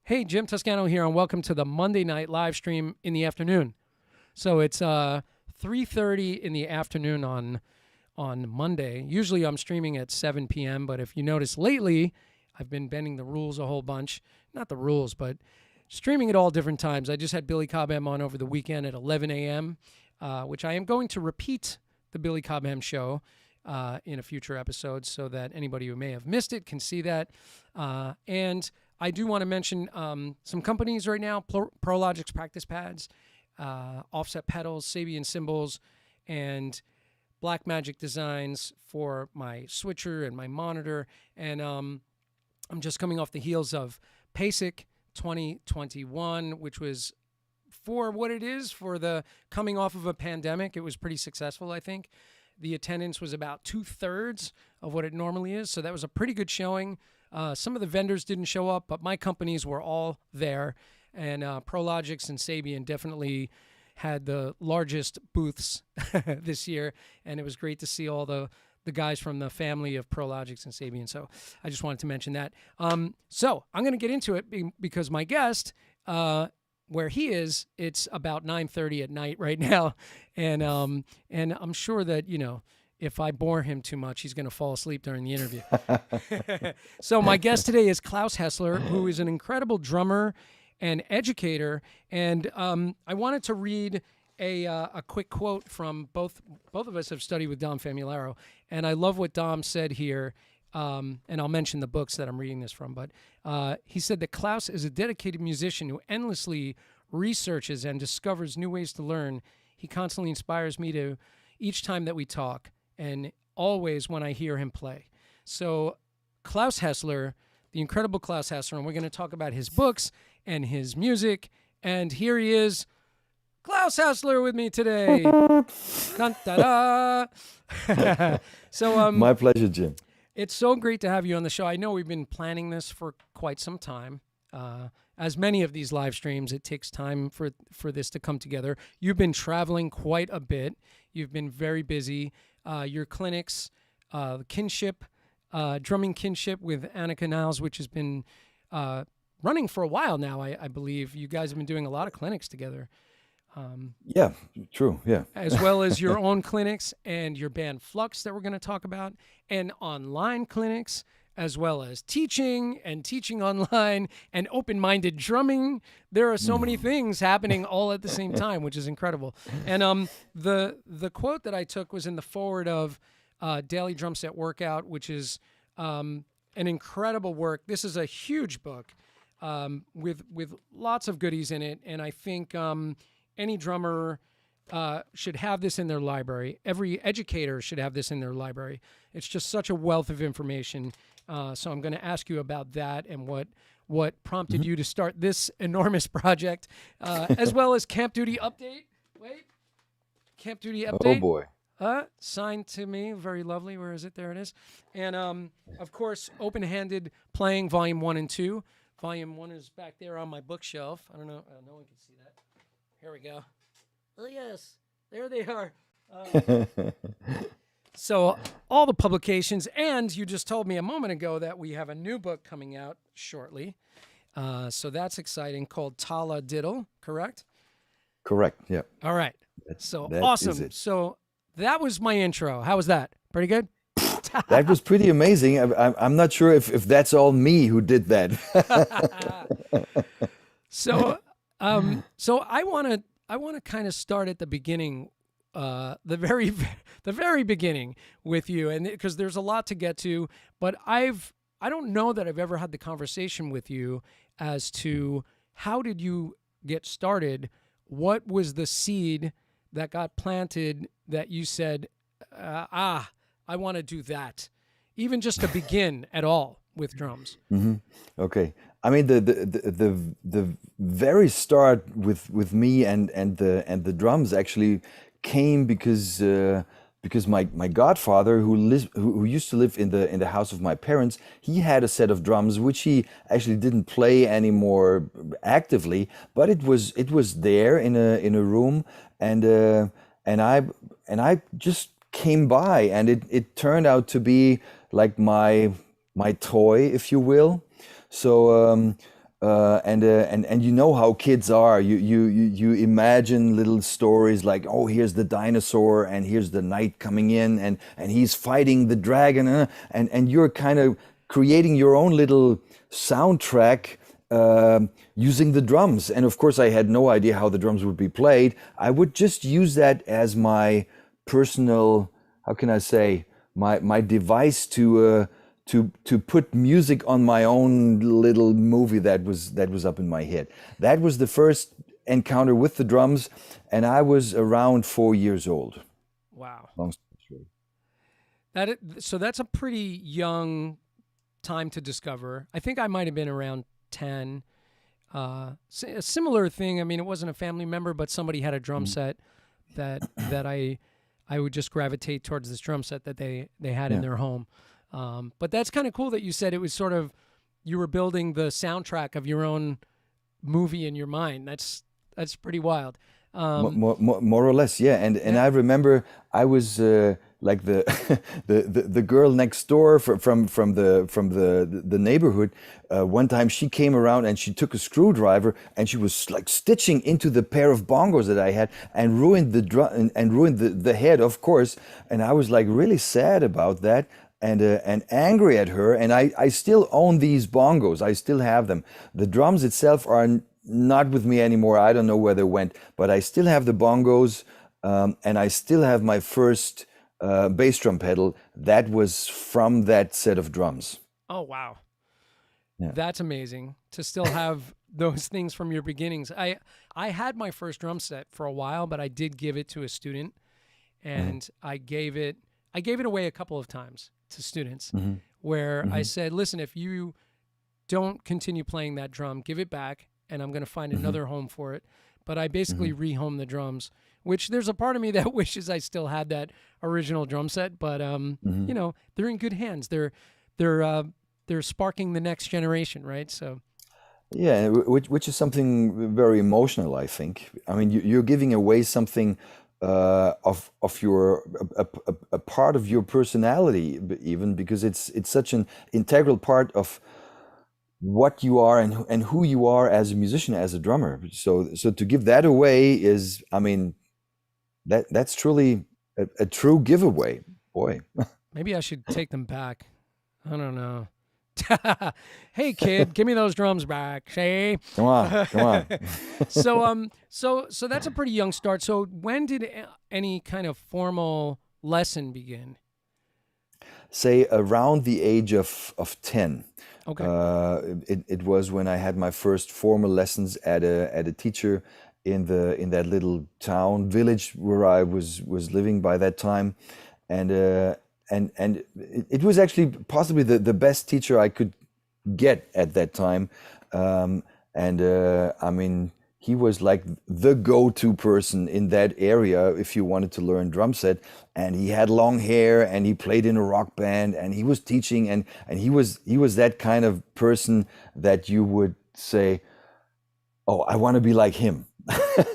Hey, Jim Toscano here, and welcome to the Monday night live stream in the afternoon. So it's 3:30 in the afternoon on Monday. Usually I'm streaming at 7 p.m., but if you notice lately, I've been bending the rules a whole bunch. Not the rules, but streaming at all different times. I just had Billy Cobham on over the weekend at 11 a.m., which I am going to repeat the Billy Cobham show in a future episode so that anybody who may have missed it can see that. And I do want to mention some companies right now: Prologix practice pads, offset pedals, Sabian cymbals, and Blackmagic designs for my switcher and my monitor. And I'm just coming off the heels of PASIC 2021, which was, for what it is, for the coming off of a pandemic, it was pretty successful, I think. The attendance was about 2/3 of what it normally is, so that was a pretty good showing. Some of the vendors didn't show up, but my companies were all there, and Prologix and Sabian definitely had the largest booths this year, and it was great to see all the guys from the family of Prologix and Sabian. So I just wanted to mention that. So I'm going to get into it because my guest, where he is, it's about 9:30 at night right now, and I'm sure that, you know, if I bore him too much, he's going to fall asleep during the interview. So my guest today is Claus Hessler, who is an incredible drummer and educator. And I wanted to read a quick quote from both of us have studied with Dom Famularo, and I love what Dom said here. And I'll mention the books that I'm reading this from. But he said that Claus is a dedicated musician who endlessly researches and discovers new ways to learn. He constantly inspires me to each time that we talk, and always when I hear him play. So Claus Hessler, the incredible Claus Hessler, and we're going to talk about his books and his music. And here he is, Claus Hessler, with me today. Dun-da-da. So, My pleasure, Jim. it's so great to have you on the show. I know we've been planning this for quite some time. As many of these live streams, it takes time for this to come together. You've been traveling quite a bit. You've been very busy. Your clinics, kinship, drumming kinship with Annika Niles, which has been running for a while now, I believe. You guys have been doing a lot of clinics together. Yeah, true. Yeah. As well as your own clinics and your band Flux that we're going to talk about, and online clinics, as well as teaching and teaching online and open-minded drumming. There are so many things happening all at the same time, which is incredible. And the quote that I took was in the forward of Daily Drum Set Workout, which is an incredible work. This is a huge book with lots of goodies in it, and I think any drummer should have this in their library. Every educator should have this in their library. It's just such a wealth of information. So I'm going to ask you about that and what prompted you to start this enormous project, as well as Camp Duty Update. Wait, Camp Duty Update. Oh boy. Signed to me, very lovely. Where is it? There it is. And of course, Open-Handed Playing Volume 1 and 2. Volume 1 is back there on my bookshelf. I don't know. No one can see that. Here we go. Oh, yes. There they are. So all the publications, and you just told me a moment ago that we have a new book coming out shortly. So that's exciting, called Tala Diddle, correct? Correct. Yeah. All right. That Awesome. is it. So that was my intro. How was that? Pretty good? That was pretty amazing. I'm not sure if that's all me who did that. So I want to kind of start at the beginning, the very beginning with you, and because there's a lot to get to, but I don't know that I've ever had the conversation with you as to how did you get started? What was the seed that got planted that you said, I want to do that, even just to begin at all with drums? Okay. I mean, the very start with me and the drums actually came because my godfather who used to live in the house of my parents, he had a set of drums which he actually didn't play anymore actively, but it was there in a room, and I just came by, and it turned out to be like my toy, if you will. So and you know how kids are. You imagine little stories like, oh, here's the dinosaur, and here's the knight coming in, and he's fighting the dragon, and you're kind of creating your own little soundtrack using the drums. And of course, I had no idea how the drums would be played. I would just use that as my personal, how can I say, my device to put music on my own little movie that was up in my head. That was the first encounter with the drums, and I was around 4 years old. Wow. Long story short. So that's a pretty young time to discover. I think I might have been around 10. A similar thing. I mean, it wasn't a family member, but somebody had a drum set that I would just gravitate towards this drum set that they had in their home. But that's kind of cool that you said it was sort of, you were building the soundtrack of your own movie in your mind. That's pretty wild. More or less, yeah. And I remember I was like the girl next door from the neighborhood. One time she came around and she took a screwdriver and she was like stitching into the pair of bongos that I had, and ruined the drum and ruined the head, of course. And I was like really sad about that. And angry at her, and I still own these bongos. I still have them. The drums itself are not with me anymore. I don't know where they went, but I still have the bongos, and I still have my first bass drum pedal. That was from that set of drums. Oh, wow. Yeah. That's amazing to still have those things from your beginnings. I had my first drum set for a while, but I did give it to a student, and I gave it away a couple of times to students, where I said, listen, if you don't continue playing that drum. Give it back, and I'm going to find Hmm. another home for it. But I basically Hmm. rehome the drums, which there's a part of me that wishes I still had that original drum set. But Hmm. they're in good hands. They're uh, they're sparking the next generation, right? So Yeah, which is something very emotional, I think. I mean, you're giving away something of your a part of your personality, even because it's such an integral part of what you are and who you are as a musician, as a drummer. So to give that away is, I mean, that's truly a true giveaway. Boy. maybe I should take them back. I don't know. Hey kid, give me those drums back. Say. Come on, come on. So that's a pretty young start. So when did any kind of formal lesson begin? Say around the age of 10. Okay. It was when I had my first formal lessons at a teacher in that little town village where I was living by that time, and it was actually possibly the best teacher I could get at that time. And I mean, he was like the go-to person in that area if you wanted to learn drum set. And he had long hair, and he played in a rock band, and he was teaching, and he was that kind of person that you would say, "Oh, I want to be like him."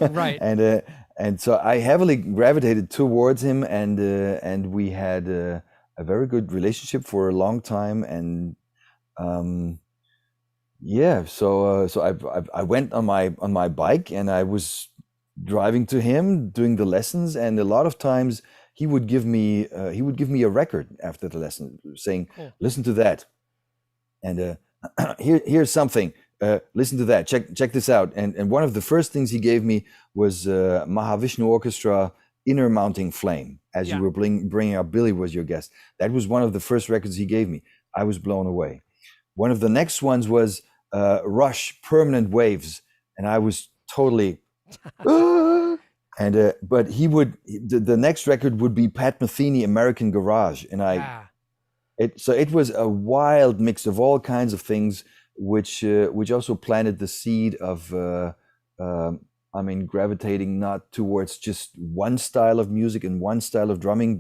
Right. and and so I heavily gravitated towards him, and we had a very good relationship for a long time, and um, yeah, so I went on my bike, and I was driving to him, doing the lessons, and a lot of times he would give me a record after the lesson, saying, Cool. "Listen to that," and here's something. Listen to that. Check this out. And one of the first things he gave me was Mahavishnu Orchestra Inner Mounting Flame. As you Yeah. were bringing up, Billy was your guest. That was one of the first records he gave me. I was blown away. One of the next ones was Rush Permanent Waves, and I was totally. "Ah!" And but the next record would be Pat Metheny American Garage, and Yeah. it was a wild mix of all kinds of things, which also planted the seed of I mean, gravitating not towards just one style of music and one style of drumming,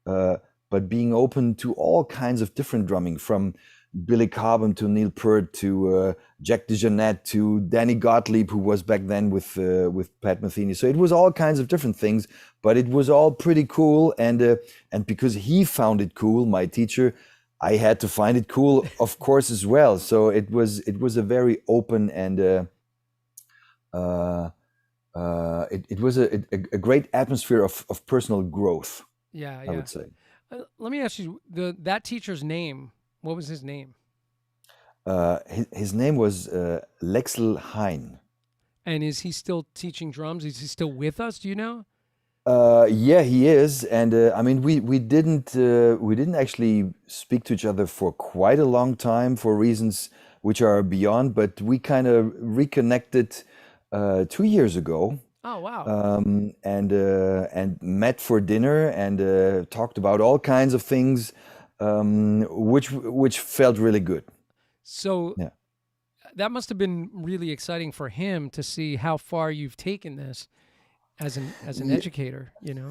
uh, but being open to all kinds of different drumming, from Billy Cobham to Neil Peart to Jack DeJohnette to Danny Gottlieb, who was back then with Pat Metheny. So it was all kinds of different things, but it was all pretty cool. And because he found it cool, my teacher, I had to find it cool, of course, as well. So it was a very open and uh, it was a great atmosphere of personal growth, Yeah. I Yeah. would say. Let me ask you that teacher's name. What was his name? His name was Lexel Hein. And is he still teaching drums? Is he still with us? Do you know? Yeah, he is, and I mean, we didn't actually speak to each other for quite a long time for reasons which are beyond, but we kind of reconnected 2 years ago, Oh wow. and met for dinner and talked about all kinds of things, which felt really good. So Yeah. that must have been really exciting for him to see how far you've taken this as an educator. You know.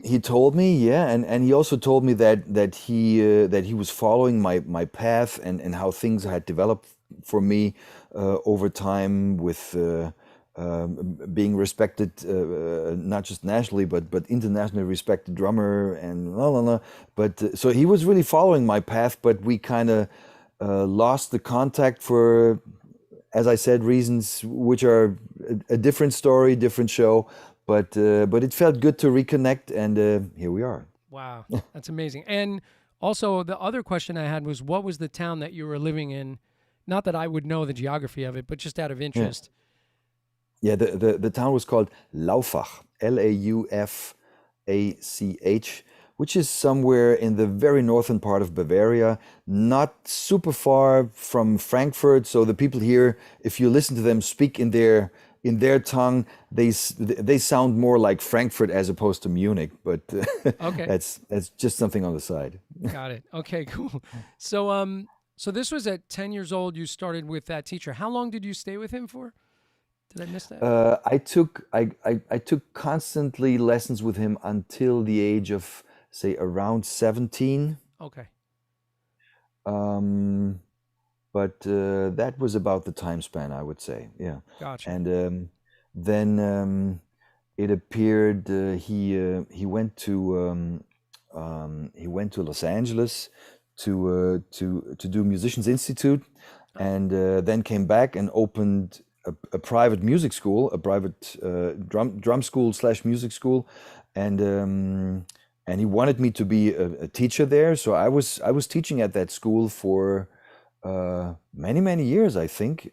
He told me, yeah, and he also told me that he was following my path, and how things had developed for me over time, with being respected, not just nationally but internationally respected drummer, and la la la. But so he was really following my path, but we kind of lost the contact for, as I said, reasons which are a different story, different show. But it felt good to reconnect, and here we are. Wow, that's amazing. And also, the other question I had was, what was the town that you were living in? Not that I would know the geography of it, but just out of Yeah, interest. yeah. The town was called Laufach, Laufach, which is somewhere in the very northern part of Bavaria, not super far from Frankfurt. So the people here, if you listen to them speak in their tongue, they sound more like Frankfurt as opposed to Munich. But Okay, that's just something on the side. got it. Okay, cool. So So this was at 10 years old. You started with that teacher. How long did you stay with him for? Did I miss that? I took constantly lessons with him until the age of, say, around 17. Okay. Um, but that was about the time span, I would say. Yeah. Gotcha. And then it appeared he went to Los Angeles to do Musicians Institute, Oh, and then came back and opened a private music school, a private drum school slash music school, and he wanted me to be a teacher there. So I was teaching at that school for many years. I think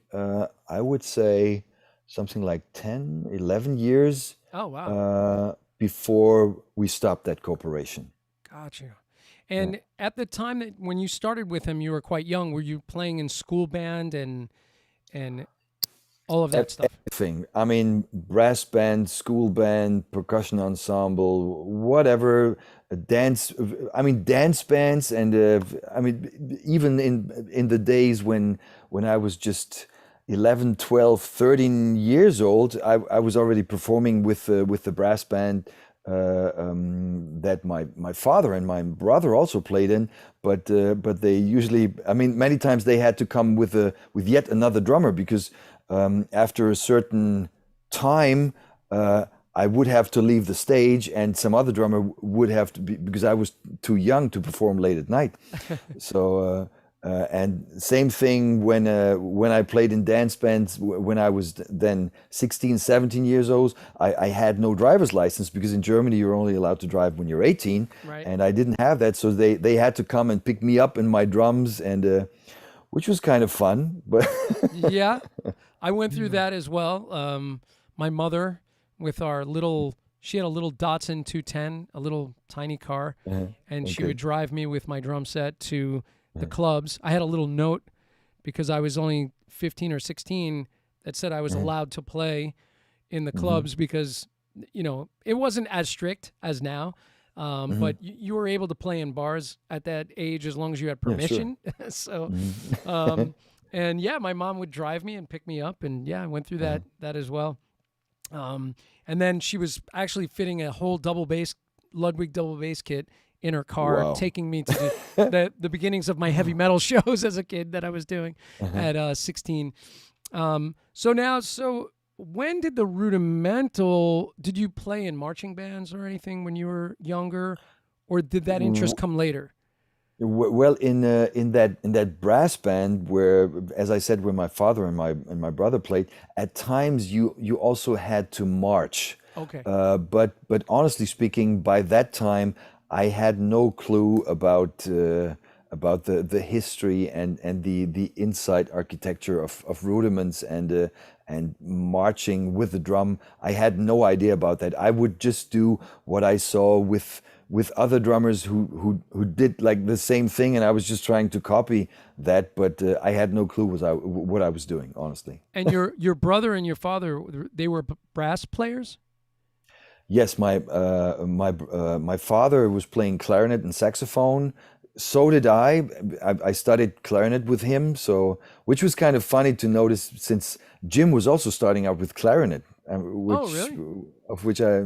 I would say something like 10, 11 years oh, wow. before we stopped that cooperation. Gotcha. Yeah. And at the time that when you started with him, you were quite young. Were you playing in school band and all of that stuff? Everything. I mean, brass band, school band, percussion ensemble, whatever, dance. I mean, dance bands, and I mean, even in the days when I was just 11, 12, 13 years old, I was already performing with the brass band that my father and my brother also played in, but they usually, I mean, many times they had to come with yet another drummer because after a certain time, I would have to leave the stage, and some other drummer would have to be, because I was too young to perform late at night. So, and same thing when I played in dance bands when I was then 16, 17 years old. I had no driver's license because in Germany you're only allowed to drive when you're 18, Right. and I didn't have that. So they had to come and pick me up in my drums, and which was kind of fun, but. Yeah. I went through that as well. My mother, with our little, she had a little Datsun 210, a little tiny car, and she Okay. would drive me with my drum set to the clubs. I had a little note because I was only 15 or 16 that said I was allowed to play in the clubs because, it wasn't as strict as now. But you were able to play in bars at that age as long as you had Yeah, sure. permission. So, um, and yeah, my mom would drive me and pick me up, and yeah, I went through that as well. And then she was actually fitting a whole double bass Ludwig double bass kit in her car, Wow. taking me to the beginnings of my heavy metal shows as a kid that I was doing at 16. So when did the rudimental? Did you play in marching bands or anything when you were younger, or did that interest come later? Well, in that brass band where, as I said, where my father and my brother played, at times you also had to march. Okay. But honestly speaking, by that time I had no clue about the history and the inside architecture of rudiments and marching with the drum. I had no idea about that. I would just do what I saw with other drummers who did like the same thing, and I was just trying to copy that, but I had no clue what I was doing, honestly. And your brother and your father, they were brass players? Yes, my father was playing clarinet and saxophone. So did I. I studied clarinet with him, so which was kind of funny to notice since Jim was also starting out with clarinet, Oh, which really? of which I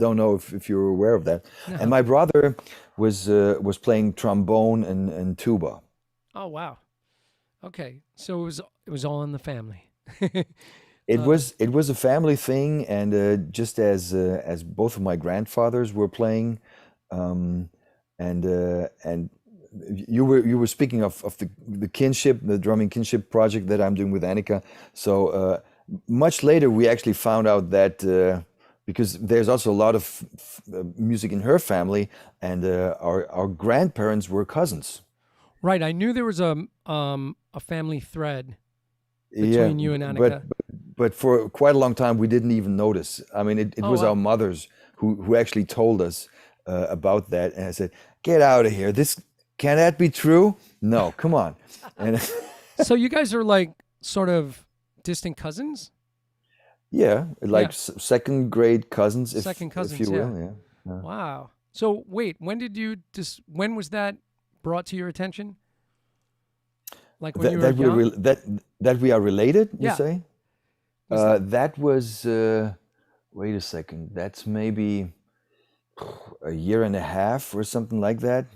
don't know if you're aware of that. And No. my brother was playing trombone and tuba. Oh, wow. Okay. So it was all in the family. It was a family thing, and just as both of my grandfathers were playing, um, and you were speaking of the kinship, the drumming kinship project that I'm doing with Annika. So much later, we actually found out that because there's also a lot of music in her family, and our grandparents were cousins. Right. I knew there was a family thread Yeah, between you and but Annika. but for quite a long time we didn't even notice. I mean, it Oh, was our wow. mothers who actually told us about that, and I said, "Get out of here! This can that be true? No, come on." And So you guys are like sort of distant cousins? yeah, like Yeah. second grade cousins, if Second if you cousins. Yeah. will. Yeah. Yeah. Wow. So wait, when was that brought to your attention? Like when That you were young? that we are related, you Yeah. say? Was that? That was wait a second. That's maybe a year and a half or something like that.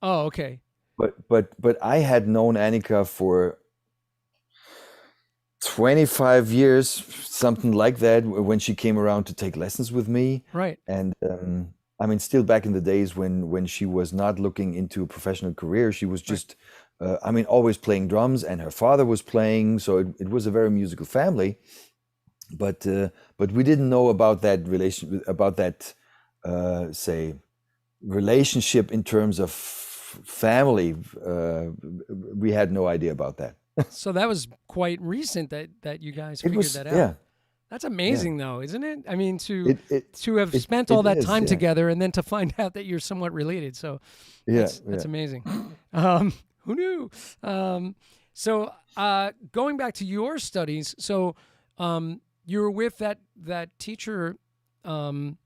Oh, okay. But I had known Annika for 25 years, something like that, when she came around to take lessons with me. Right. And I mean, still back in the days when she was not looking into a professional career, she was Right. just, I mean, always playing drums, and her father was playing, so it was a very musical family. But we didn't know about that about that, say, relationship in terms of family. We had no idea about that. So that was quite recent that you guys It figured was, that out. yeah, That's yeah. amazing though, isn't it? I mean It it to have it spent all it that is, time yeah, together and then to find out that you're somewhat related. So yeah, that's yeah. amazing. Who knew? Going back to your studies, so you were with that teacher um,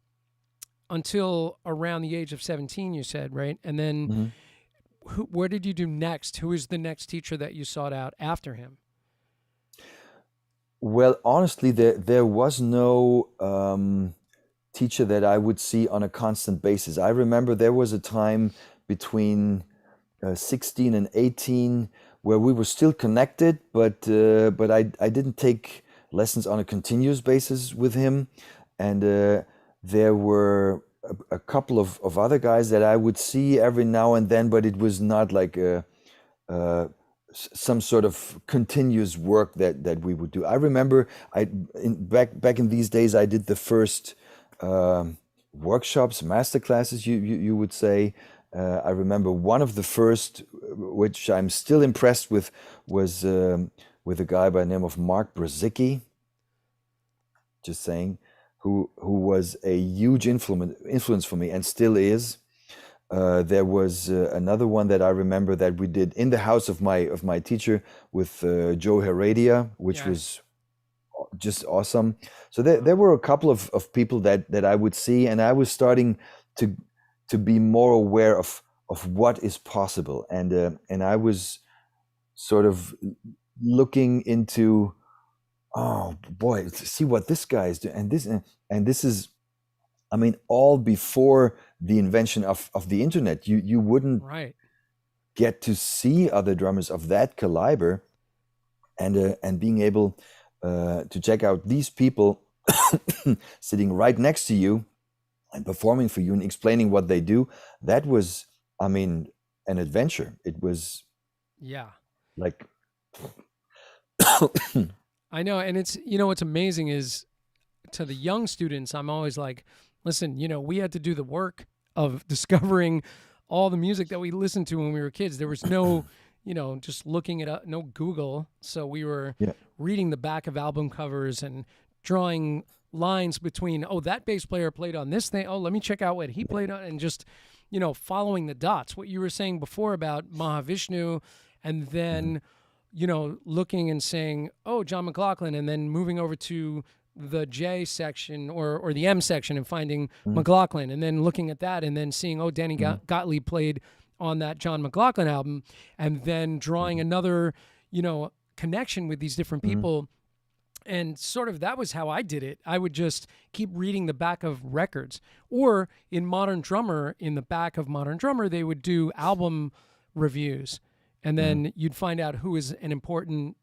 until around the age of 17, you said, right? And then Mhm. what did you do next? Who is the next teacher that you sought out after him? Well, honestly, there was no teacher that I would see on a constant basis. I remember there was a time between 16 and 18 where we were still connected, but I didn't take lessons on a continuous basis with him. And there were a couple of other guys that I would see every now and then, but it was not like uh, some sort of continuous work that we would do. I remember back in these days I did the first workshops, master classes, you would say. I remember one of the first, which I'm still impressed was with a guy by the name of Mark Brzezicki, just saying, who was a huge influence for me and still is. There was another one that I remember that we did in the house of my teacher with Joe Heredia, which Yeah. was just awesome. So there were a couple of people that I would see, and I was starting to to be more aware of what is possible, and I was sort of looking into, oh boy, see what this guy is doing, and this is, I mean, all before the invention of the internet. You wouldn't Right. get to see other drummers of that caliber, and being able to check out these people sitting right next to you and performing for you and explaining what they do. That was, I mean, an adventure. It was Yeah. like I know. And it's, what's amazing is to the young students, I'm always like, listen, we had to do the work of discovering all the music that we listened to when we were kids. There was no, just looking it up, no Google. So we were yeah, reading the back of album covers and drawing lines between, oh, that bass player played on this thing. Oh, let me check out what he played on, and just, following the dots. What you were saying before about Mahavishnu, and mhm, then, looking and saying, oh, John McLaughlin, and then moving over to the J section or the M section and finding mhm, McLaughlin, and then looking at that and then seeing, oh, Danny mhm, Gottlieb played on that John McLaughlin album, and then drawing mhm, another, connection with these different mhm, people. And sort of that was how I did it. I would just keep reading the back of records. Or in Modern Drummer, in the back of Modern Drummer, they would do album reviews. And mhm, then you'd find out who is an important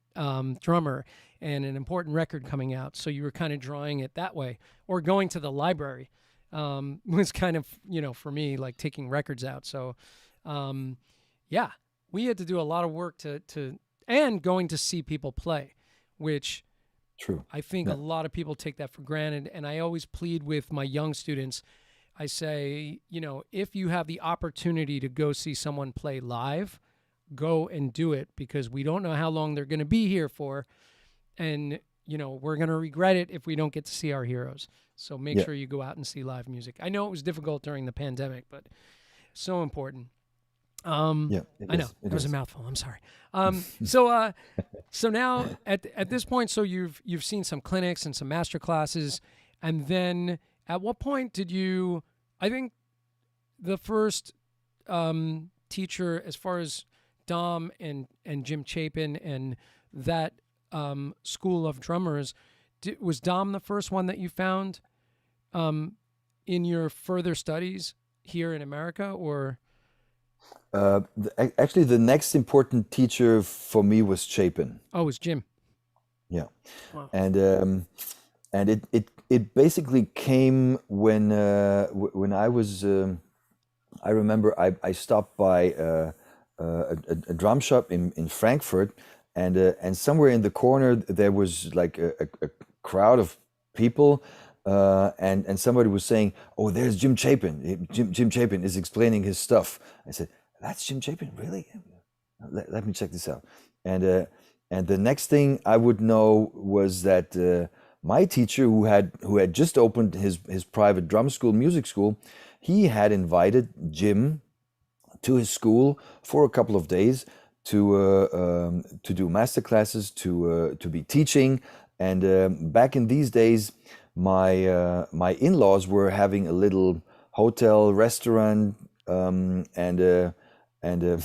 drummer and an important record coming out. So you were kind of drawing it that way. Or going to the library was kind of, for me, like taking records out. So, um, yeah, we had to do a lot of work and going to see people play, which true. I think a Yeah, lot of people take that for granted. And I always plead with my young students. I say, if you have the opportunity to go see someone play live, go and do it, because we don't know how long they're going to be here for. And, we're going to regret it if we don't get to see our heroes. So make yeah, sure you go out and see live music. I know it was difficult during the pandemic, but so important. Um, yeah. It I know is. It that was a is. mouthful. I'm sorry. So now at this point, so you've seen some clinics and some master classes, and then at what point did you? I think the first teacher, as far as Dom and Jim Chapin and that school of drummers. Was Dom the first one that you found um, in your further studies here in America, or Actually, the next important teacher for me was Chapin. oh, it was Jim? Yeah, Wow. and it basically came when when I was. I remember I stopped by a drum shop in Frankfurt, and somewhere in the corner there was like a crowd of people, and somebody was saying, "Oh, there's Jim Chapin. Jim Chapin is explaining his stuff." I said, "That's Jim Chapin, really? Let me check this out." And and the next thing I would know was that my teacher, who had just opened his private drum school, music school, he had invited Jim to his school for a couple of days to do master classes, to be teaching. And back in these days, my in-laws were having a little hotel restaurant, and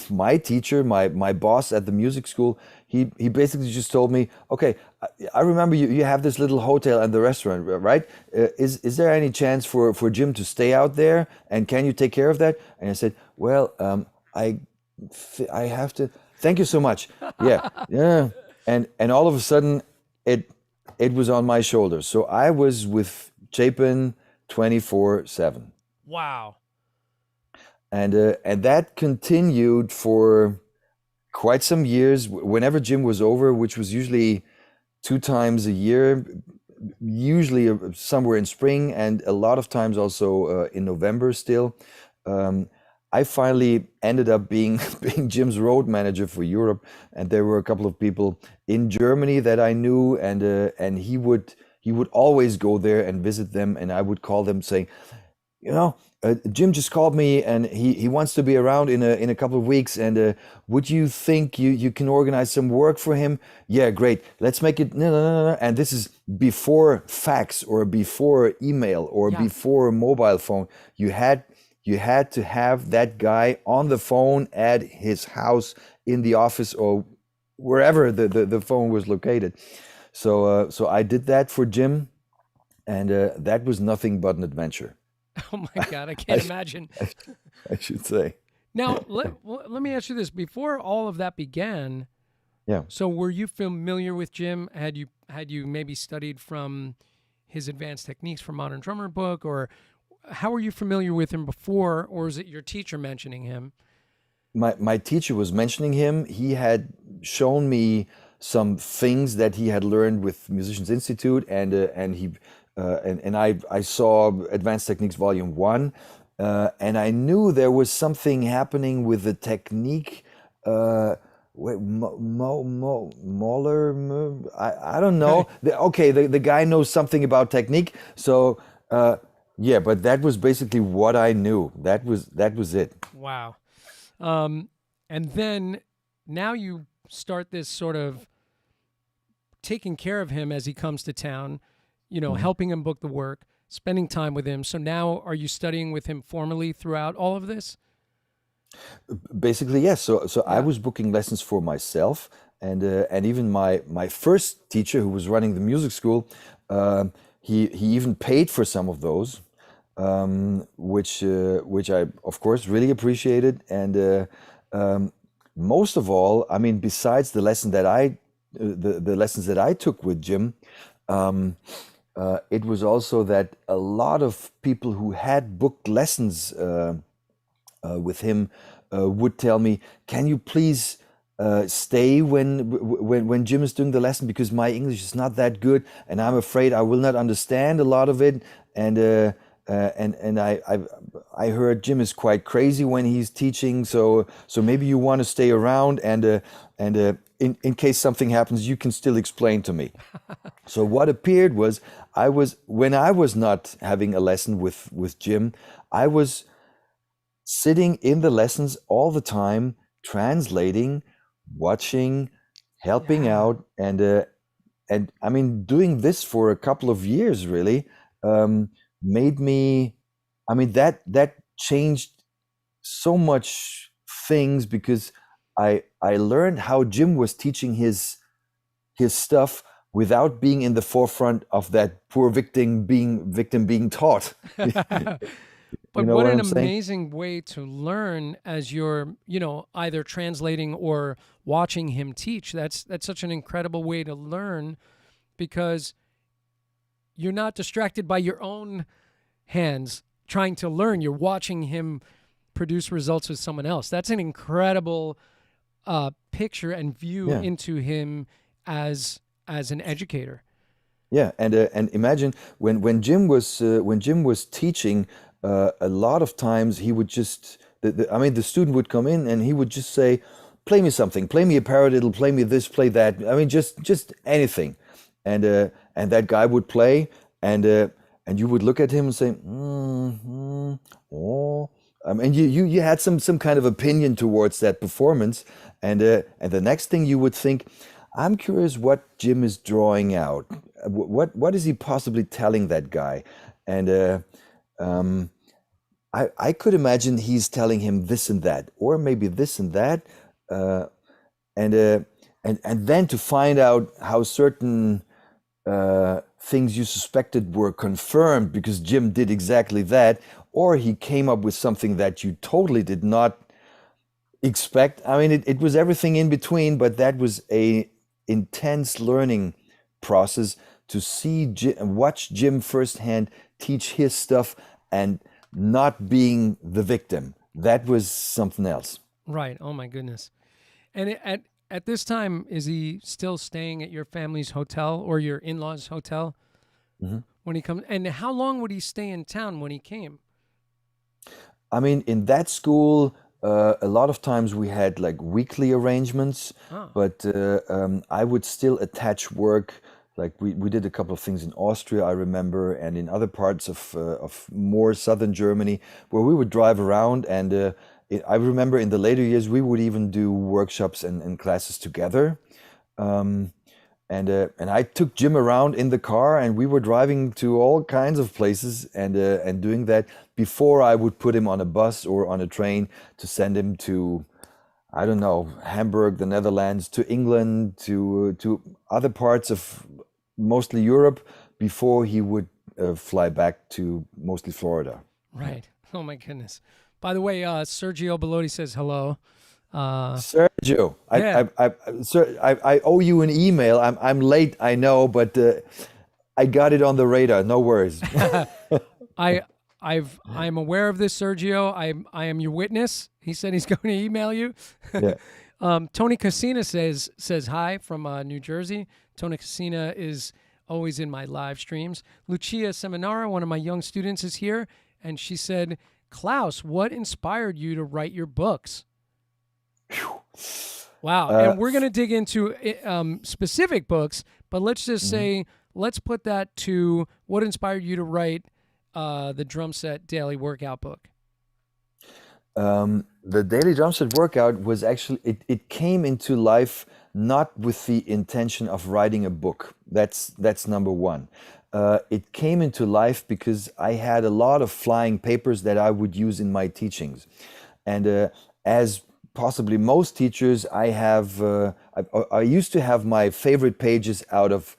my teacher, my boss at the music school, he basically just told me, okay, I remember you have this little hotel and the restaurant, right? Is there any chance for Jim to stay out there, and can you take care of that? And I said, well, I I have to. Thank you so much. Yeah, yeah. And all of a sudden, it it was on my shoulders. So I was with Chapin 24/7, Wow. and that continued for quite some years. Whenever Jim was over, which was usually two times a year, usually somewhere in spring, and a lot of times also in November still. Um, I finally ended up being being Jim's road manager for Europe, and there were a couple of people in Germany that I knew, and he would always go there and visit them, and I would call them saying, you know, Jim just called me, and he wants to be around in a couple of weeks. And would you think you can organize some work for him? Yeah, great. Let's make it. No, no, no, no. And this is before fax or before email or Yeah. before mobile phone. You had to have that guy on the phone at his house, in the office, or wherever the phone was located. So I did that for Jim, and that was nothing but an adventure. Oh my God, I I, can't imagine. I, I should say. Now, let me ask you this: before all of that began, Yeah. so were you familiar with Jim? Had you maybe studied from his advanced techniques for modern drummer book, or how were you familiar with him before, or is it your teacher mentioning him? My teacher was mentioning him. He had shown me some things that he had learned with Musicians Institute, and I saw Advanced Techniques Volume One, and I knew there was something happening with the technique. Moller, I don't know. Okay, the guy knows something about technique. So yeah, but that was basically what I knew. That was it. Wow. Um, and then now you start this sort of taking care of him as he comes to town, Mhm. helping him book the work, spending time with him. So now are you studying with him formally throughout all of this? Basically, yes. So I Yeah. was booking lessons for myself, and even my first teacher, who was running the music school, he even paid for some of those, which I of course really appreciated. And um, most of all, I mean, besides the lessons that I took with Jim, um, it was also that a lot of people who had booked lessons with him would tell me, "Can you please stay when Jim is doing the lesson, because my English is not that good, and I'm afraid I will not understand a lot of it." And I heard Jim is quite crazy when he's teaching, so maybe you want to stay around, and in case something happens, you can still explain to me. So what appeared was, when I was not having a lesson with Jim, I was sitting in the lessons all the time, translating, watching, helping Yeah. out, and I mean, doing this for a couple of years really made me. I mean, that changed so much things, because I learned how Jim was teaching his stuff without being in the forefront of that poor victim being taught. You But know what what an I'm saying? amazing way to learn as you're, either translating or watching him teach. That's such an incredible way to learn because you're not distracted by your own hands trying to learn. You're watching him produce results with someone else. That's an incredible picture and view Yeah. into him as an educator. Yeah, and imagine when Jim was teaching, a lot of times he would just I mean the student would come in and he would just say, "Play me something, play me a paradiddle, play me this, play that." I mean just anything, and that guy would play, and and you would look at him and say, "Oh." And you had some kind of opinion towards that performance, and the next thing you would think, I'm curious what Jim is drawing out. What is he possibly telling that guy? And um, I could imagine he's telling him this and that, or maybe this and that, uh, and uh, and then to find out how certain things you suspected were confirmed because Jim did exactly that, or he came up with something that you totally did not expect. I mean, it was everything in between, but that was a intense learning process to see watch Jim firsthand teach his stuff and not being the victim. That was something else. Right. Oh my goodness. And at this time, is he still staying at your family's hotel or your in-laws' hotel Mhm. when he comes? And how long would he stay in town when he came? I mean, in that school, a lot of times we had like weekly arrangements, Oh, but I would still attach work. Like we did a couple of things in Austria, I remember, and in other parts of more southern Germany, where we would drive around. And I remember in the later years, we would even do workshops and classes together. Um, and I took Jim around in the car, and we were driving to all kinds of places, and doing that before I would put him on a bus or on a train to send him to, I don't know, Hamburg, the Netherlands, to England, to other parts of mostly Europe before he would fly back to mostly Florida. Yeah. right. Oh my goodness. By the way, Sergio Bellotti says hello. Uh, Sergio, yeah. sir, I owe you an email. I'm late, I know, but I got it on the radar. No worries. I I'm aware of this, Sergio. I am your witness. He said he's going to email you. Yeah. Tony Casina says hi from New Jersey. Tony Casina is always in my live streams. Lucia Seminara, one of my young students, is here, and she said, "Klaus, what inspired you to write your books?" Wow. Uh, And we're going to dig into specific books, but let's just mhm. say, let's put that to what inspired you to write the drum set daily workout book. The daily drum set workout was actually it came into life not with the intention of writing a book. That's number one. It came into life because I had a lot of flying papers that I would use in my teachings, and as possibly most teachers, I used to have my favorite pages out of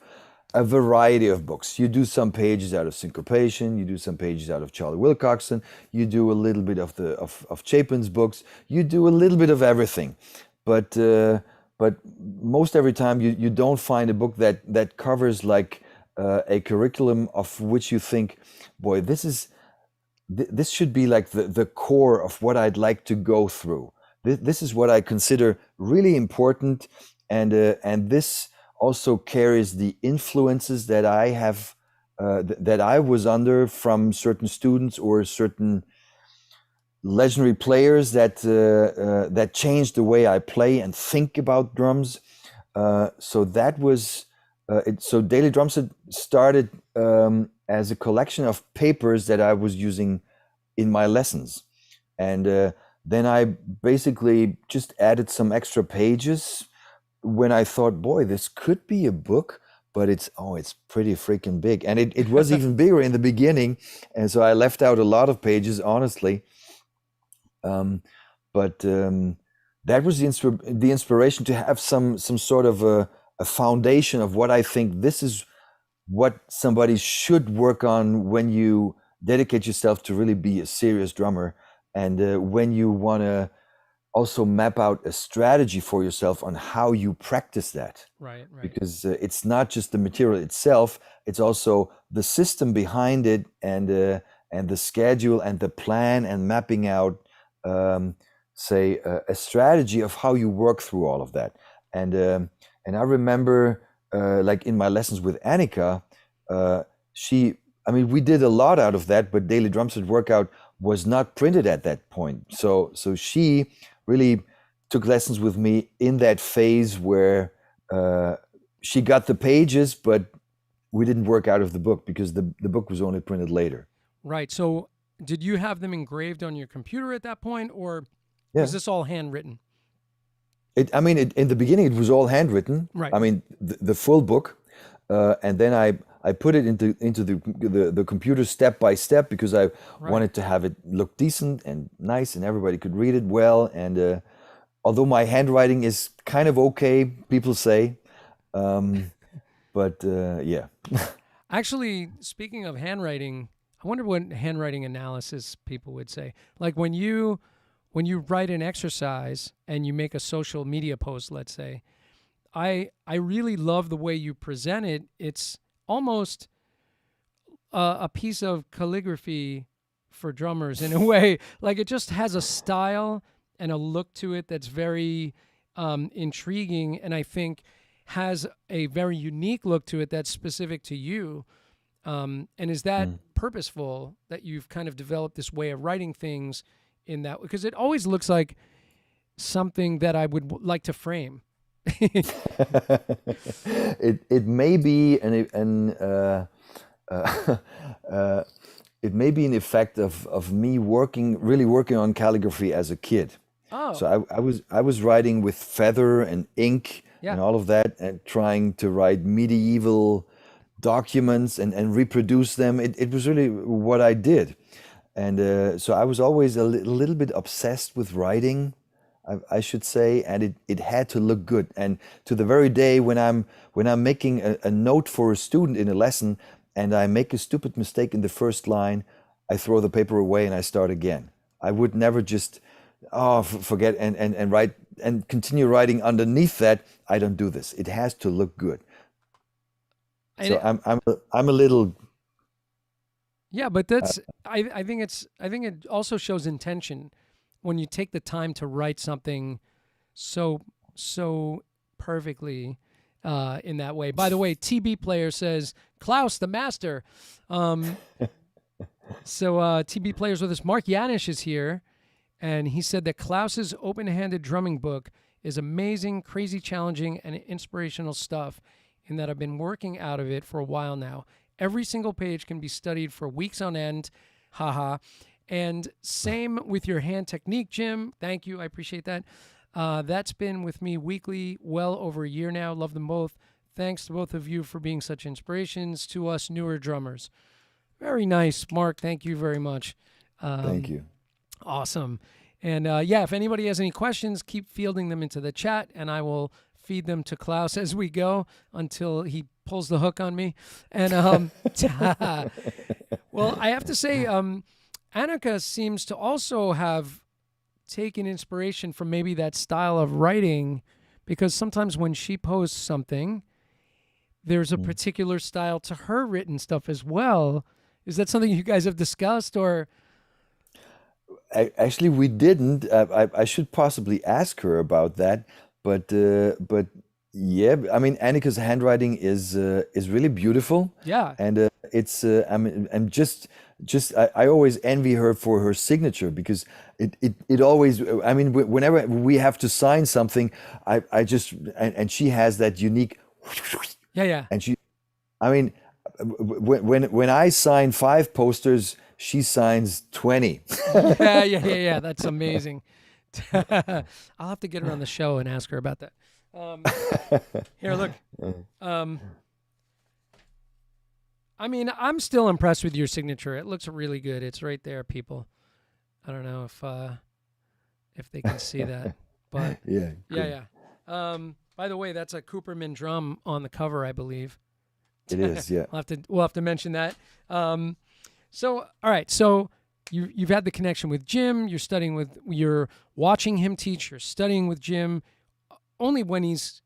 a variety of books. You do some pages out of syncopation, you do some pages out of Charlie Wilcoxon, you do a little bit of Chapin's books, you do a little bit of everything. But most every time you don't find a book that covers like a curriculum of which you think, boy, this should be like the core of what I'd like to go through. This is what I consider really important, and this also carries the influences that I have that I was under from certain students or certain legendary players that changed the way I play and think about drums. So that was so Daily Drum Set started as a collection of papers that I was using in my lessons, and then I basically just added some extra pages when I thought, boy, this could be a book, but it's pretty freaking big. And it was even bigger in the beginning. And so I left out a lot of pages, honestly. Um, but that was the inspiration to have some sort of a foundation of what I think this is what somebody should work on when you dedicate yourself to really be a serious drummer, and when you want to also map out a strategy for yourself on how you practice that. Right, right. Because it's not just the material itself, it's also the system behind it, and the schedule and the plan, and mapping out say a strategy of how you work through all of that. And I remember like in my lessons with Annika, she, I mean, we did a lot out of that, but Daily Drum Set Workout was not printed at that point. So she really took lessons with me in that phase where she got the pages, but we didn't work out of the book because the book was only printed later. Right. So did you have them engraved on your computer at that point, or was this all handwritten? In the beginning, it was all handwritten. Right. I mean, the full book, and then I put it into the computer step by step, because I wanted to have it look decent and nice, and everybody could read it well. And although my handwriting is kind of okay, people say, but yeah. Actually, speaking of handwriting, I wonder what handwriting analysis people would say. Like when you write an exercise and you make a social media post, let's say, I really love the way you present it. It's almost a piece of calligraphy for drummers in a way. Like it just has a style and a look to it that's very intriguing, and I think has a very unique look to it that's specific to you. And is that purposeful, that you've kind of developed this way of writing things in that? Because it always looks like something that I would like to frame. It may be it may be an effect of me really working on calligraphy as a kid. Oh. So I was writing with feather and ink and all of that, and trying to write medieval documents and reproduce them. It was really what I did. And so I was always a little bit obsessed with writing, I should say, and it had to look good. And to the very day when I'm making a note for a student in a lesson, and I make a stupid mistake in the first line, I throw the paper away and I start again. I would never just forget and write and continue writing underneath that. I don't do this. It has to look good. So I'm a little. Yeah, but that's I think it also shows intention when you take the time to write something so perfectly in that way. By the way, TB Player says Klaus the master. So TB Player's with us. Mark Yanish is here, and he said that Klaus's open-handed drumming book is amazing, crazy challenging, and inspirational stuff, in that I've been working out of it for a while now. Every single page can be studied for weeks on end. Haha. And same with your hand technique, Jim. Thank you. I appreciate that. That's been with me weekly well over a year now. Love them both. Thanks to both of you for being such inspirations to us newer drummers. Very nice, Mark. Thank you very much. Thank you. Awesome. And if anybody has any questions, keep fielding them into the chat, and I will feed them to Klaus as we go until he pulls the hook on me. And well, I have to say, Annika seems to also have taken inspiration from maybe that style of writing, because sometimes when she posts something, there's a particular style to her written stuff as well. Is that something you guys have discussed, or? Actually, we didn't. I should possibly ask her about that. But yeah, I mean, Annika's handwriting is really beautiful. Yeah. And it's I'm just I always envy her for her signature, because it always, I mean, whenever we have to sign something, I just and she has that unique. Yeah. And she, I mean, when I sign 5 posters, she signs 20. Yeah. That's amazing. I'll have to get her on the show and ask her about that. Here, look. I mean, I'm still impressed with your signature. It looks really good. It's right there, people. I don't know if they can see that, But Yeah, yeah, good. yeah. By the way, that's a Cooperman drum on the cover, I believe. It is, yeah. We'll have to mention that. So all right, so you've had the connection with Jim. You're watching him teach. You're studying with Jim only when he's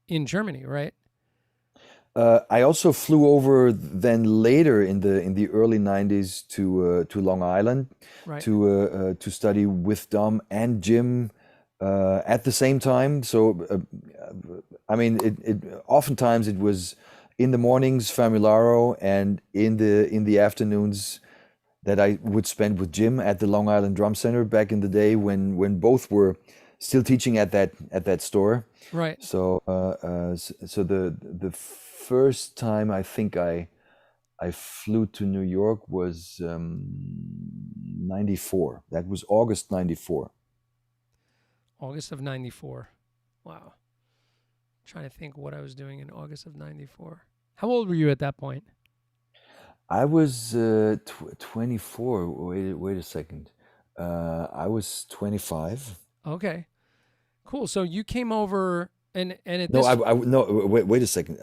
in Germany, right? I also flew over then later in the early '90s to Long Island Right. to study with Dom and Jim at the same time. So I mean, it oftentimes it was in the mornings Famularo, and in the afternoons that I would spend with Jim at the Long Island Drum Center back in the day when both were still teaching at that store. Right. So so the first time I think I flew to New York was '94. That was August '94. August of '94. Wow. Trying to think what I was doing in August of '94. How old were you at that point? I was 24. Wait a second. I was 25. Okay. Cool. So you came over and at No, this no. Wait a second.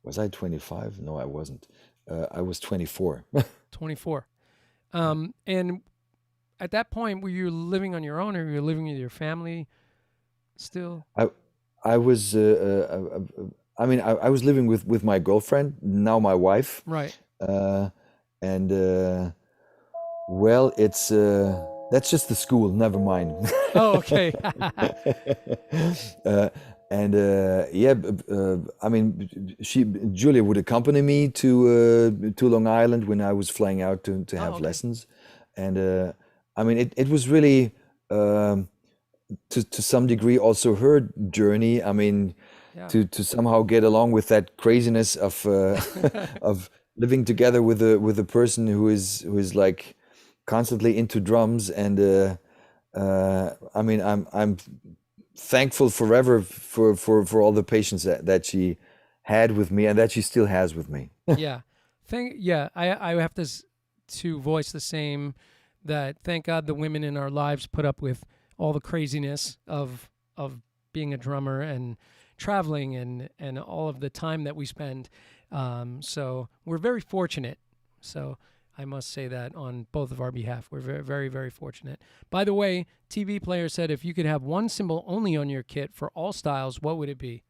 Was I 25? No, I wasn't. I was 24. 24. And at that point, were you living on your own, or were you living with your family still? I I was I mean I was living with my girlfriend, now my wife, Right. uh, and well, it's that's just the school. Never mind. Oh, okay. uh, and yeah, I mean, Julia would accompany me to Long Island when I was flying out to Oh, have okay. lessons, and I mean, it was really. To some degree also her journey. I mean, Yeah. to somehow get along with that craziness of of living together with a person who is like constantly into drums, and I mean, I'm thankful forever for all the patience that she had with me and that she still has with me. Yeah. I have to voice the same, that thank God the women in our lives put up with all the craziness of being a drummer and traveling and all of the time that we spend. So we're very fortunate. So I must say that on both of our behalf, we're very, very, very fortunate. By the way, TV Player said if you could have one cymbal only on your kit for all styles, what would it be?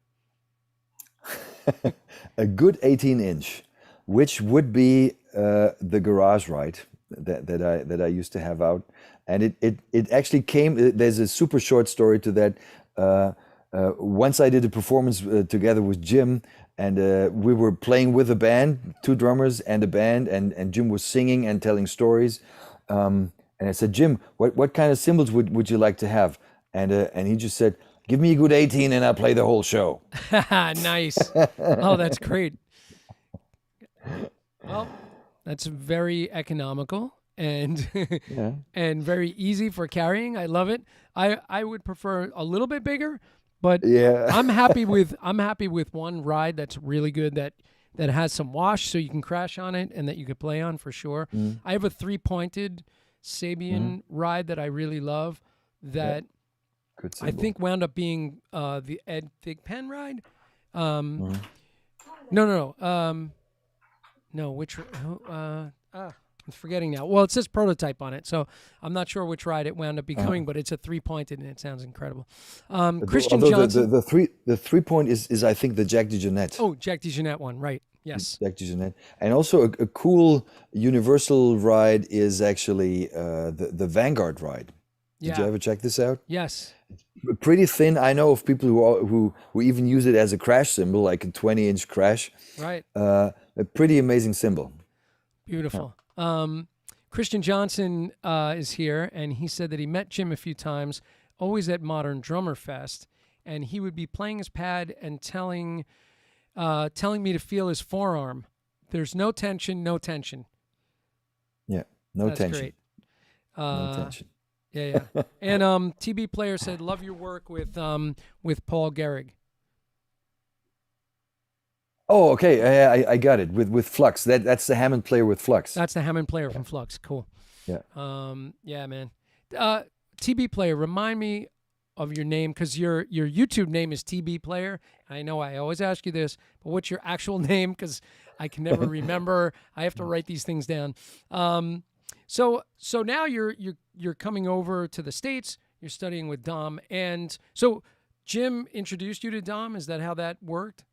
A good 18-inch, which would be the garage ride that I used to have out, and it actually came. There's a super short story to that. Once I did a performance together with Jim, and we were playing with a band, two drummers and a band, and Jim was singing and telling stories. And I said, Jim, what kind of cymbals would you like to have? And he just said, give me a good 18 and I'll play the whole show. Nice. Oh, that's great. Well, that's very economical and Yeah. and very easy for carrying. I love it. I would prefer a little bit bigger, but Yeah. I'm happy with one ride that's really good, that has some wash so you can crash on it and that you could play on for sure. Mm, I have a 3-pointed mhm. Sabian ride that I really love, Yeah. that Good I cymbal. think wound up being the Ed Thigpen ride. Um, Mhm. no, no, no. No, which I'm forgetting now. Well, it says prototype on it, so I'm not sure which ride it wound up becoming, but it's a 3-pointed and it sounds incredible. Christian Although Johnson. the 3-point is I think the Jack DeJohnette. Oh, Jack DeJohnette one, right? Yes. Jack DeJohnette. And also a cool universal ride is actually the Vanguard ride. Did you Yeah. ever check this out? Yes. Pretty thin. I know of people who even use it as a crash cymbal, like a 20-inch crash. Right. A pretty amazing cymbal. Beautiful. Christian Johnson is here, and he said that he met Jim a few times, always at Modern Drummer Fest, and he would be playing his pad and telling me to feel his forearm. There's no tension, no tension. Yeah, no That's tension. great. No Uh, tension. yeah, yeah. And TB Player said, love your work with Paul Gehrig. Oh, okay. I got it. With Flux. That's the Hammond player with Flux. That's the Hammond player from Flux. Cool. Yeah. Yeah, man. TB Player, remind me of your name, because your YouTube name is TB Player. I know I always ask you this, but what's your actual name? Because I can never remember. I have to write these things down. So now you're coming over to the States. You're studying with Dom, and so Jim introduced you to Dom. Is that how that worked?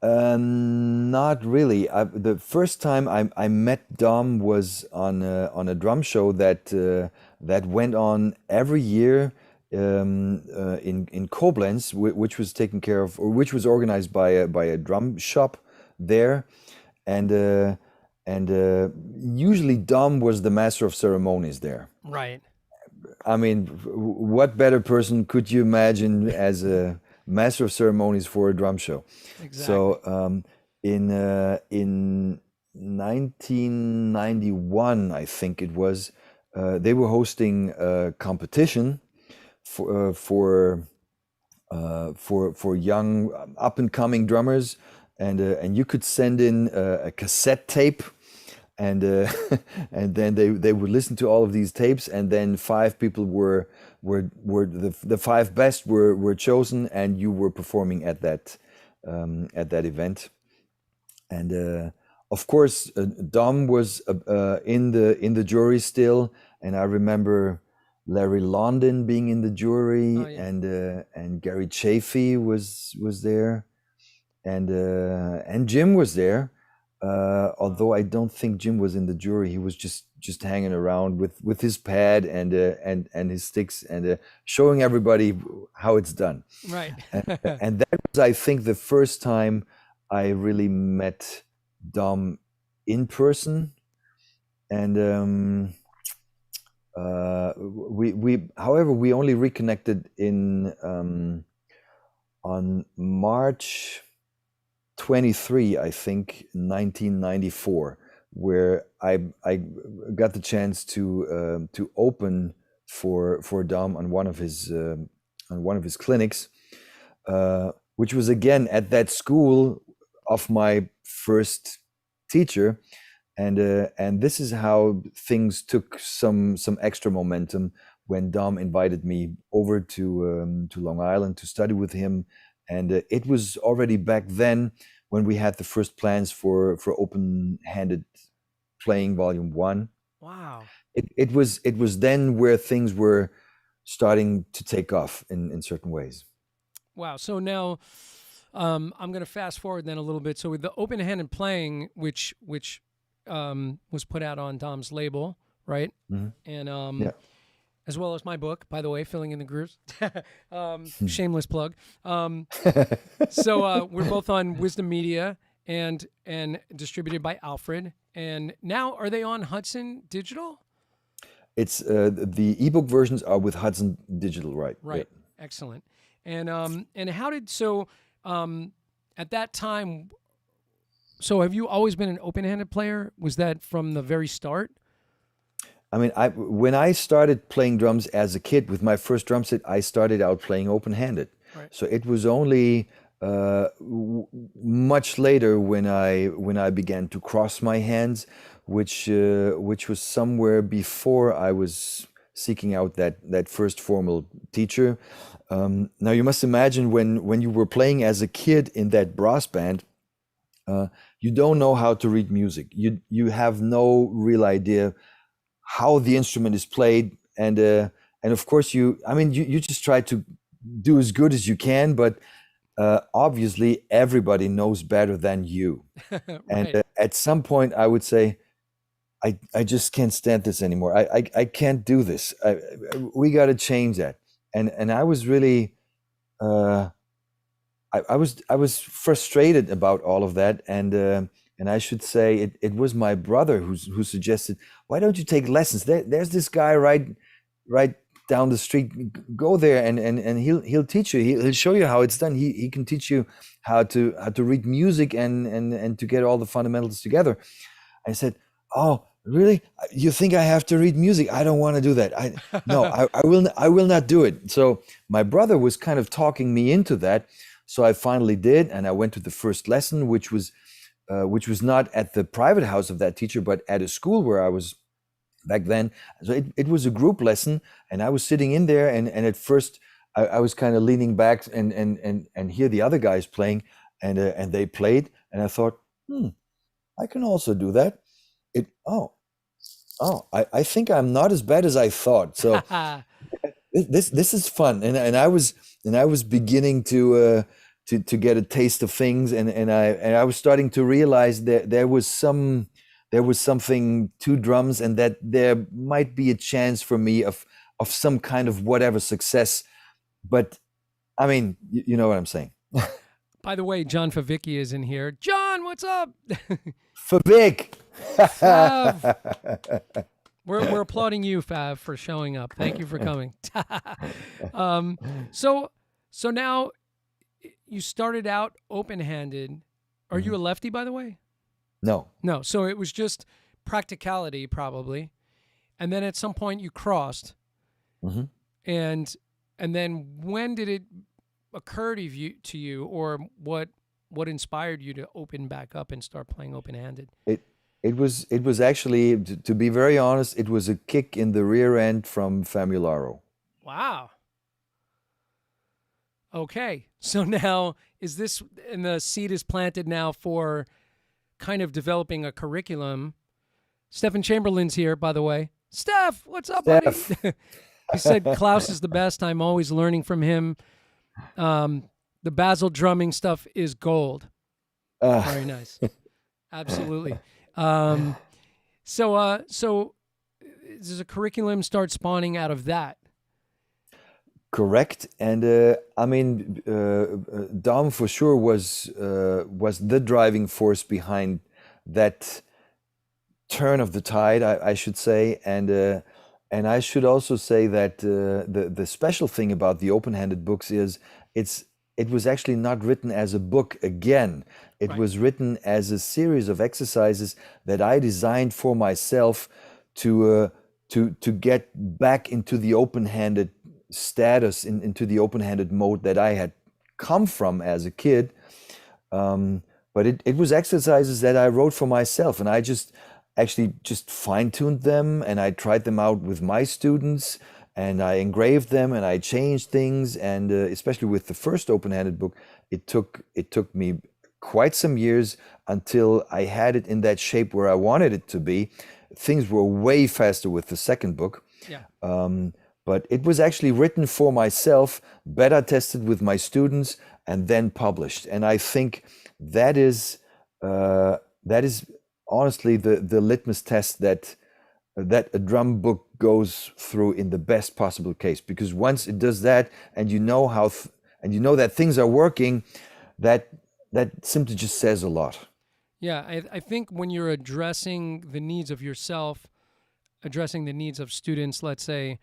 Not really. The first time I met Dom was on a drum show that went on every year in Koblenz, which was taken care of, or which was organized by a drum shop there, and usually Dom was the master of ceremonies there. Right. I mean, what better person could you imagine as a master of ceremonies for a drum show? Exactly. So in 1991, I think it was, they were hosting a competition for young up and coming drummers, and you could send in a cassette tape, and and then they would listen to all of these tapes, and then five people were the five best were chosen, and you were performing at that event. And of course, Dom was in the jury still, and I remember Larry London being in the Oh jury, yeah. and Gary Chafee was there, and Jim was there. Although I don't think Jim was in the jury, he was just hanging around with his pad and his sticks, and showing everybody how it's done. Right. And that was, I think, the first time I really met Dom in person. And however, we only reconnected in on March 23, I think, 1994, where I got the chance to open for Dom on one of his clinics, which was again at that school of my first teacher, and this is how things took some extra momentum when Dom invited me over to Long Island to study with him. And it was already back then when we had the first plans for Open-Handed Playing Volume 1. Wow. It was then where things were starting to take off in certain ways. Wow. So now I'm going to fast forward then a little bit. So with the open-handed playing, which was put out on Dom's label, right? Mhm. And Yeah. as well as my book, by the way, Filling in the Grooves. Shameless plug. So we're both on Wisdom Media and distributed by Alfred. And now, are they on Hudson Digital? It's the ebook versions are with Hudson Digital, right? Right. Yeah. Excellent. And how did so at that time? So have you always been an open-handed player? Was that from the very start? I mean, when I started playing drums as a kid with my first drum set, I started out playing open-handed. Right. So it was only much later when I began to cross my hands, which was somewhere before I was seeking out that first formal teacher. Now you must imagine when you were playing as a kid in that brass band, you don't know how to read music. You have no real idea how the instrument is played, and of course you just try to do as good as you can, but obviously everybody knows better than you. And Right. at some point I would say, I just can't stand this anymore. I can't do this. We got to change that. And I was really I was frustrated about all of that, and I should say it was my brother who suggested, why don't you take lessons? There's this guy right down the street. Go there, and he'll teach you. He'll show you how it's done. He can teach you how to read music and to get all the fundamentals together. I said, oh, really? You think I have to read music? I don't want to do that. I will not do it. So my brother was kind of talking me into that. So I finally did, and I went to the first lesson, which was not at the private house of that teacher, but at a school where I was back then. So it was a group lesson, and I was sitting in there, and at first I was kind of leaning back and hear the other guys playing, and they played, and I thought, I can also do that. It I think I'm not as bad as I thought. So this is fun, and I was beginning to get a taste of things, and I was starting to realize that there was something to drums, and that there might be a chance for me of some kind of whatever success. But I mean, you know what I'm saying. By the way, John Favicki is in here. John, what's up? Fabic. Fav. We're applauding you, Fav, for showing up. Thank you for coming. So now you started out open-handed. Are you a lefty, by the way? No. No. So it was just practicality, probably, and then at some point you crossed. And then when did it occur to you, or what inspired you to open back up and start playing open-handed? It was actually, to be very honest, it was a kick in the rear end from Famularo. Wow. Okay. So now is this, and the seed is planted now for kind of developing a curriculum. Stephen Chamberlain's here, by the way. Steph, what's up, buddy? He said Claus is the best. I'm always learning from him. The Basil drumming stuff is gold. Very nice. Absolutely. So does a curriculum start spawning out of that? Correct, and I mean, Dom for sure was the driving force behind that turn of the tide, I should say, and I should also say that the special thing about the open-handed books is it was actually not written as a book again. It was written as a series of exercises that I designed for myself to get back into the open-handed status, into the open-handed mode that I had come from as a kid. But it was exercises that I wrote for myself, and I just fine-tuned them, and I tried them out with my students, and I engraved them, and I changed things, and especially with the first open-handed book, it took me quite some years until I had it in that shape where I wanted it to be. Things were way faster with the second book. Yeah. But it was actually written for myself, beta tested with my students, and then published. And I think that is honestly the litmus test that a drum book goes through in the best possible case. Because once it does that, and you know and you know that things are working, that simply just says a lot. Yeah, I think when you're addressing the needs of yourself, addressing the needs of students, let's say,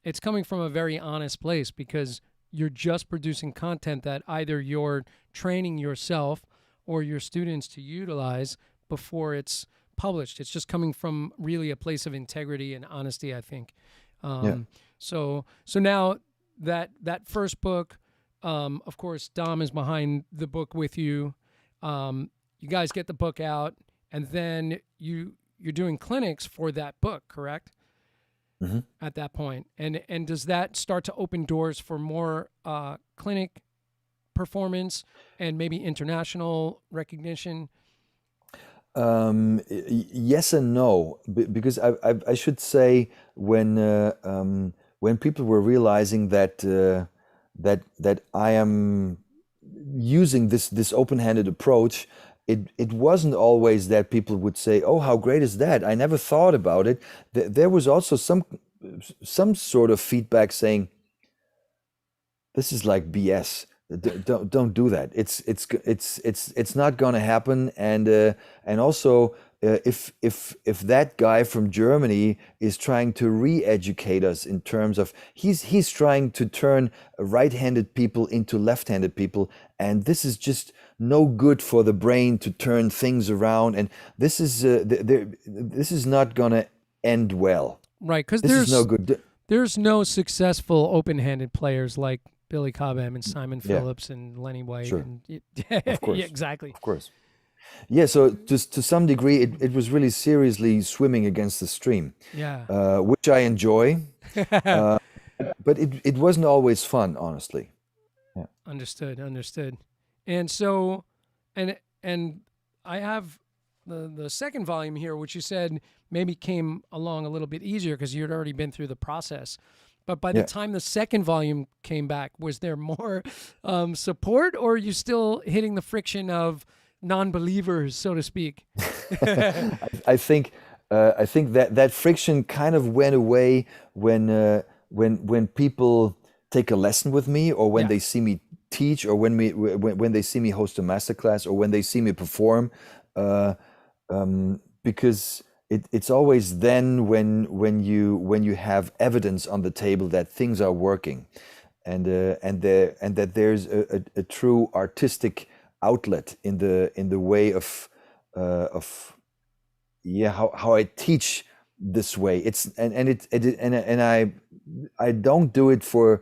it's coming from a very honest place, because you're just producing content that either you're training yourself or your students to utilize before it's published. It's just coming from really a place of integrity and honesty, I think. So now that first book, of course, Dom is behind the book with you. You guys get the book out, and then you're doing clinics for that book, correct? At that point. And does that start to open doors for more clinic performance and maybe international recognition? Yes and no, because I should say when people were realizing that I am using this open-handed approach, it wasn't always that people would say, "Oh, how great is that? I never thought about it." There was also some sort of feedback saying, "This is like BS. Don't do that. It's not going to happen." And also, if that guy from Germany is trying to re-educate us in terms of he's trying to turn right-handed people into left-handed people, and this is just no good for the brain to turn things around, and this is not going to end well. Right, because there's no good. There's no successful open-handed players like Billy Cobham and Simon Phillips and Lenny White. Sure. Of course. Yeah, exactly. Of course. Yeah, so to some degree, it was really seriously swimming against the stream. Yeah. Which I enjoy. but it wasn't always fun, honestly. Yeah. Understood. And so, and I have the second volume here, which you said maybe came along a little bit easier because you had already been through the process. But by the Yeah. time the second volume came back, was there more support, or are you still hitting the friction of non-believers, so to speak? I think that that friction kind of went away when people take a lesson with me, or when Yeah, they see me teach, or when they see me host a masterclass, or when they see me perform. Uh, because it's always then when you have evidence on the table that things are working, and that there's a true artistic outlet in the way of yeah, how I teach this way. It's and I don't do it for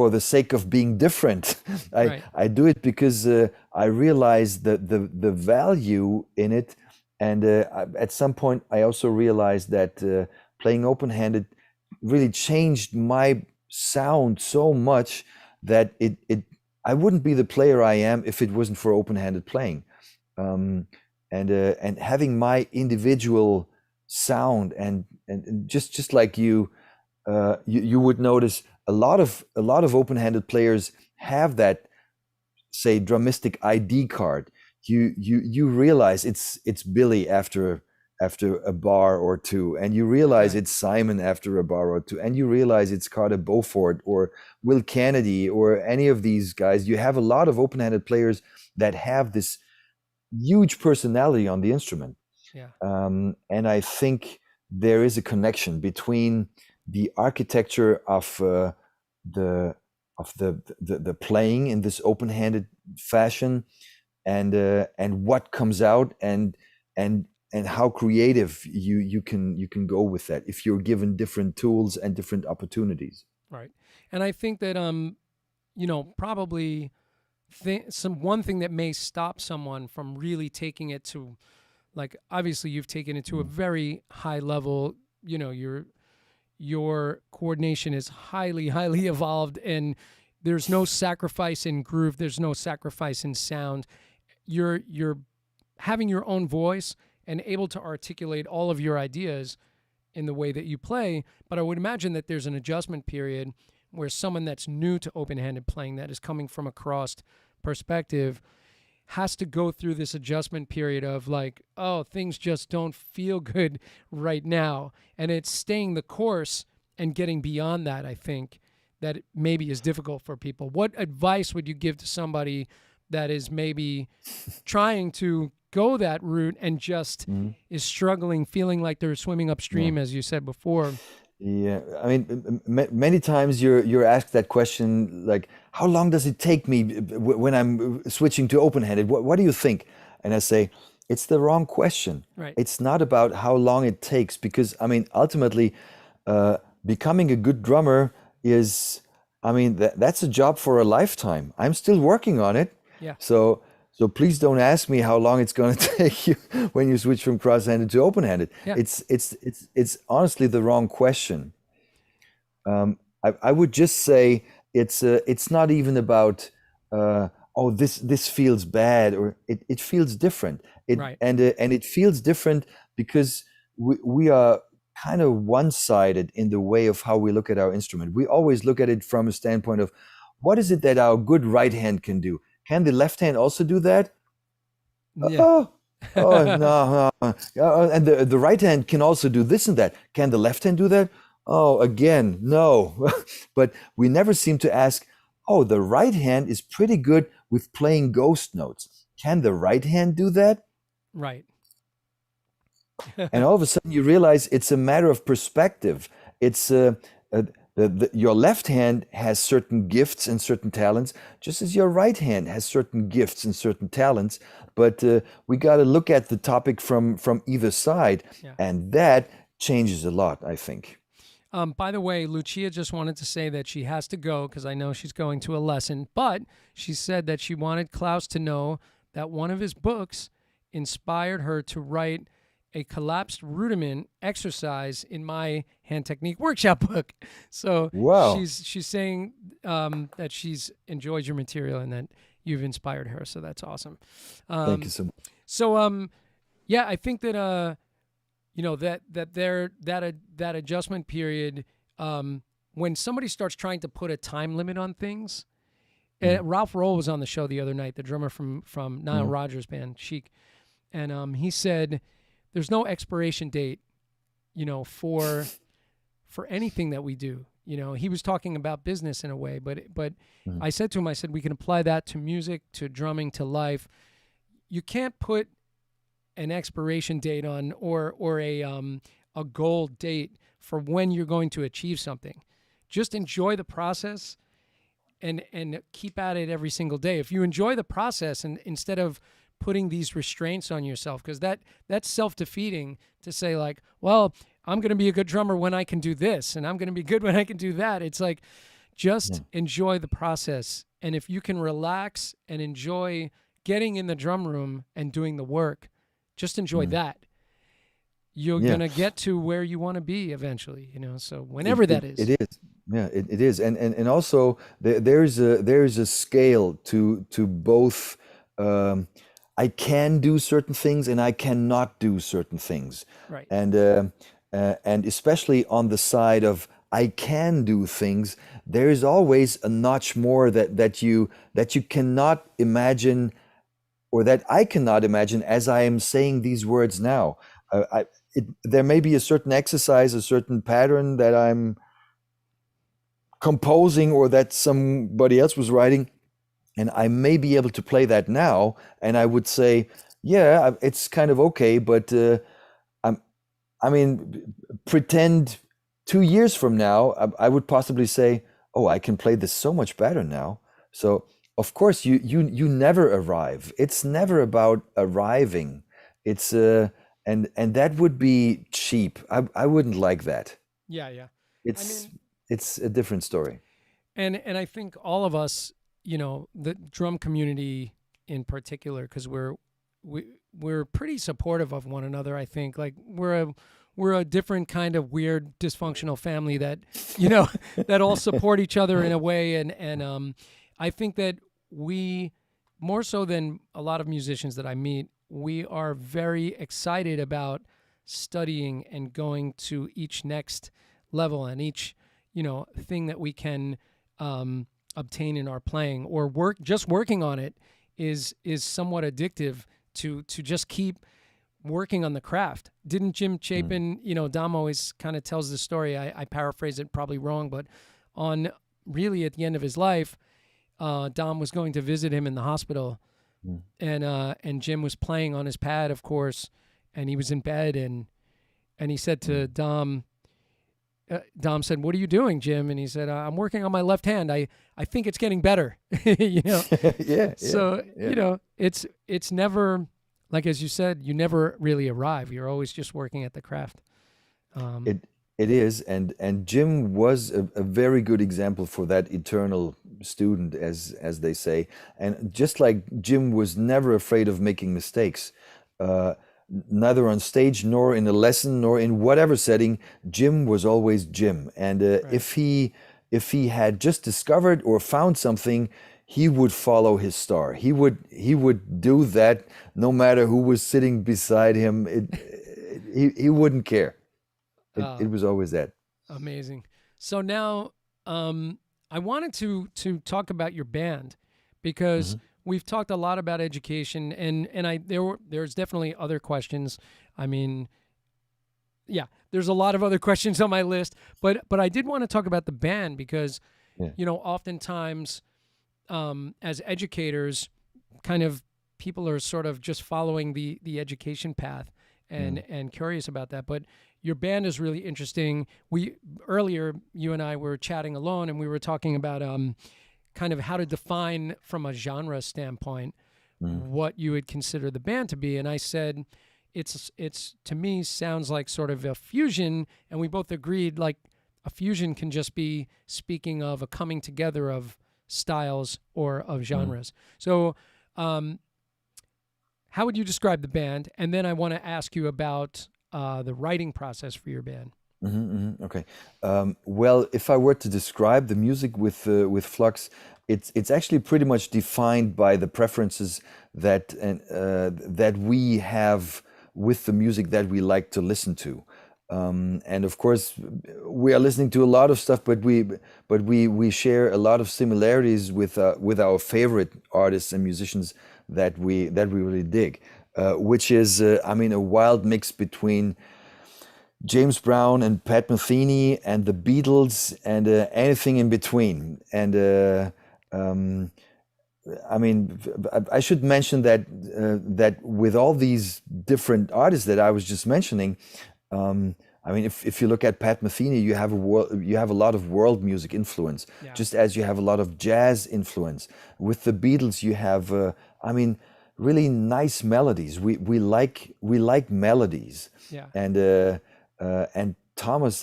the sake of being different. right, I do it because I realize the value in it, and at some point I also realized that playing open-handed really changed my sound so much that it I wouldn't be the player I am if it wasn't for open-handed playing. Um, and having my individual sound, and just like you would notice a lot of open-handed players have that, say, drumistic ID card. You realize it's Billy after a bar or two, and you realize right, it's Simon after a bar or two, and you realize it's Carter Beaufort or Will Kennedy or any of these guys. You have a lot of open-handed players that have this huge personality on the instrument. yeah, And I think there is a connection between the architecture the the playing in this open-handed fashion, and what comes out, and how creative you can go with that if you're given different tools and different opportunities. right. And I think that probably some one thing that may stop someone from really taking it to, like, obviously you've taken it to a Mm. very high level. Your coordination is highly evolved, and there's no sacrifice in groove, there's no sacrifice in sound. You're having your own voice and able to articulate all of your ideas in the way that you play. But I would imagine that there's an adjustment period where someone that's new to open-handed playing, that is coming from a crossed perspective, has to go through this adjustment period of, like, oh, things just don't feel good right now. And it's staying the course and getting beyond that, I think, that maybe is difficult for people. What advice would you give to somebody that is maybe trying to go that route and just Mhm. is struggling, feeling like they're swimming Yeah. upstream, as you said before? Yeah, I mean, many times you're asked that question, like, how long does it take me when I'm switching to open-handed? What do you think? And I say, it's the wrong question. Right. It's not about how long it takes, because I mean, ultimately, becoming a good drummer is, I mean, that's a job for a lifetime. I'm still working on it, Yeah. so please don't ask me how long it's going to take you when you switch from cross-handed to open-handed. Yeah. It's honestly the wrong question. I would just say it's not even about oh, this feels bad, or it feels different. Right. And it feels different because we are kind of one-sided in the way of how we look at our instrument. We always look at it from a standpoint of, what is it that our good right hand can do? Can the left hand also do that? Yeah. Oh, oh no, no. And the right hand can also do this and that. Can the left hand do that? Oh, again, no. But we never seem to ask, oh, the right hand is pretty good with playing ghost notes. Can the right hand do that? Right. And all of a sudden you realize it's a matter of perspective. It's uh, your left hand has certain gifts and certain talents, just as your right hand has certain gifts and certain talents. But we got to look at the topic from either side, Yeah. and that changes a lot, I think. By the way, Lucia just wanted to say that she has to go because I know she's going to a lesson, but she said that she wanted Klaus to know that one of his books inspired her to write a collapsed rudiment exercise in my hand technique workshop book. So Wow. she's saying that she's enjoyed your material and that you've inspired her. So that's awesome. Thank you Um, so much. so yeah, I think that that adjustment period, when somebody starts trying to put a time limit on things. Ralph Roll was on the show the other night, the drummer from Nile Rodgers' band Chic, and he said there's no expiration date, for anything that we do. He was talking about business in a way, but I said to him, I said we can apply that to music, to drumming, to life. You can't put an expiration date on or a goal date for when you're going to achieve something. Just enjoy the process and keep at it every single day. If you enjoy the process and instead of putting these restraints on yourself, because that's self-defeating to say like, well, I'm going to be a good drummer when I can do this and I'm going to be good when I can do that. It's like, just enjoy the process. And if you can relax and enjoy getting in the drum room and doing the work, just enjoy that. You're going to get to where you want to be eventually, so whenever that is. It is. Yeah, it is. And also there's a scale to both. I can do certain things and I cannot do certain things. Right. And especially on the side of I can do things, there is always a notch more that you cannot imagine, or that I cannot imagine as I am saying these words now. There may be a certain exercise, a certain pattern that I'm composing or that somebody else was writing, and I may be able to play that now, and I would say, yeah, it's kind of okay, but pretend 2 years from now, I would possibly say, oh, I can play this so much better now. So of course you never arrive. It's never about arriving. It's and that would be cheap. I wouldn't like that. Yeah. It's a different story. And I think all of us, the drum community in particular, because we're pretty supportive of one another. I think like we're a different kind of weird dysfunctional family that that all support each other in a way, and I think that we, more so than a lot of musicians that I meet, we are very excited about studying and going to each next level and each thing that we can obtain in our playing or working on it is somewhat addictive to just keep working on the craft. Didn't Jim Chapin, Dom always kind of tells the story, I paraphrase it probably wrong, but on really at the end of his life, Dom was going to visit him in the hospital, and Jim was playing on his pad, of course, and he was in bed, and he said to Dom, Dom said, "What are you doing, Jim?" And he said, "I'm working on my left hand. I think it's getting better." Yeah. So it's never, like as you said, you never really arrive. You're always just working at the craft. It is, and Jim was a very good example for that eternal student, as they say. And just like Jim was never afraid of making mistakes, neither on stage nor in a lesson nor in whatever setting, Jim was always Jim. And if he had just discovered or found something, he would follow his star. He would do that no matter who was sitting beside him. He wouldn't care. It was always that. Amazing. So now I wanted to talk about your band, because we've talked a lot about education, and there's definitely other questions. I mean, yeah, there's a lot of other questions on my list, but I did want to talk about the band because oftentimes as educators, kind of people are sort of just following the education path and curious about that, but your band is really interesting. Earlier, you and I were chatting alone, and we were talking about kind of how to define from a genre standpoint what you would consider the band to be. And I said, it's to me sounds like sort of a fusion, and we both agreed like a fusion can just be speaking of a coming together of styles or of genres. So how would you describe the band? And then I want to ask you about the writing process for your band. Okay. Well, if I were to describe the music with Flux, it's actually pretty much defined by the preferences that we have with the music that we like to listen to. And of course, we are listening to a lot of stuff, but we share a lot of similarities with our favorite artists and musicians that we really dig, which is I mean, a wild mix between James Brown and Pat Metheny and the Beatles and anything in between. And um, I mean, I should mention that with all these different artists that I was just mentioning, I mean, if you look at Pat Metheny, you have a lot of world music influence, Yeah. just as you have a lot of jazz influence. With the Beatles, you have, I mean, really nice melodies. We like melodies, Yeah. and Thomas,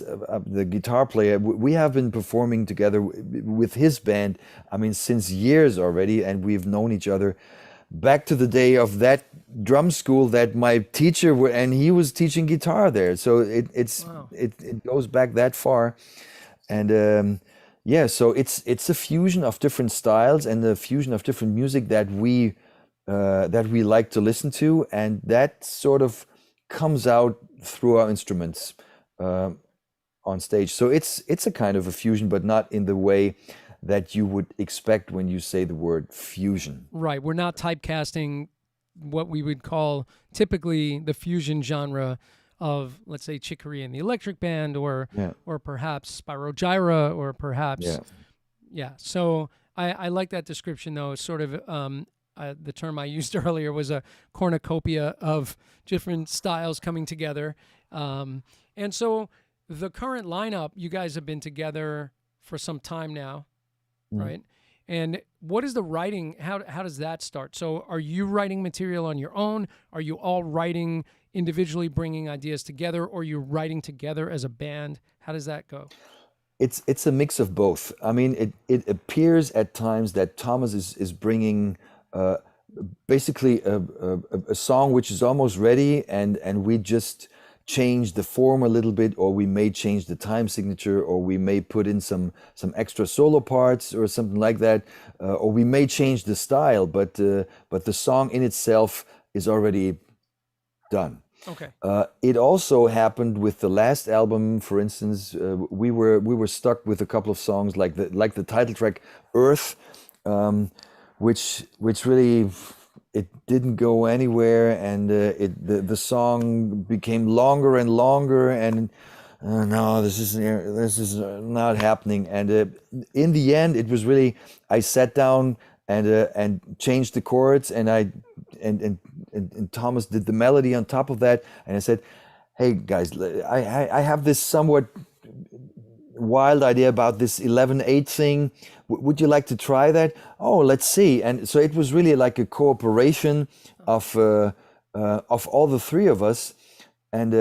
the guitar player, we have been performing together with his band, I mean, since years already, and we've known each other back to the day of that drum school that my teacher and he was teaching guitar there. So Wow. it goes back that far, and yeah, so it's a fusion of different styles and a fusion of different music that we like to listen to, and that sort of comes out through our instruments uh, on stage. So it's a kind of a fusion, but not in the way that you would expect when you say the word fusion. Right. We're not typecasting what we would call typically the fusion genre of, let's say, Chick Corea and the Electric Band, Yeah, or perhaps Spyro Gyra, or perhaps, yeah, yeah. So I like that description, though. It's sort of the term I used earlier was a cornucopia of different styles coming together. And so the current lineup, you guys have been together for some time now, mm. right? And what is the writing? How does that start? So are you writing material on your own? Are you all writing individually, bringing ideas together, or you're writing together as a band? How does that go? It's a mix of both. I mean, it appears at times that Thomas is bringing uh, basically a song which is almost ready, and we just change the form a little bit, or we may change the time signature, or we may put in some extra solo parts or something like that, or we may change the style, but the song in itself is already done. Okay. It also happened with the last album, for instance. We were stuck with a couple of songs like the title track "Earth," um, which really it didn't go anywhere, and the song became longer and longer, and no, this is not happening. And in the end, it was really I sat down and changed the chords, and and and Thomas did the melody on top of that, and I said, "Hey guys, I have this somewhat wild idea about this 11/8 thing. Would you like to try that? Oh, let's see." And so it was really like a cooperation of all the three of us, and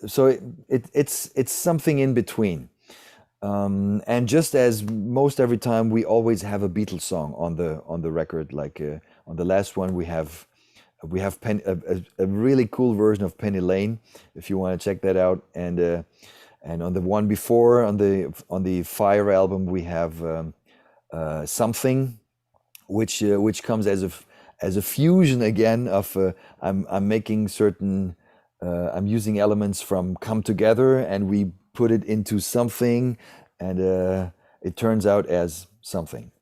so it's something in between. And just as most every time, we always have a Beatles song on the record. Like on the last one, we have a really cool version of Penny Lane, if you want to check that out. And on the one before, on the Fire album, we have something which comes as a fusion again of I'm making certain I'm using elements from Come Together, and we put it into something, and it turns out as something.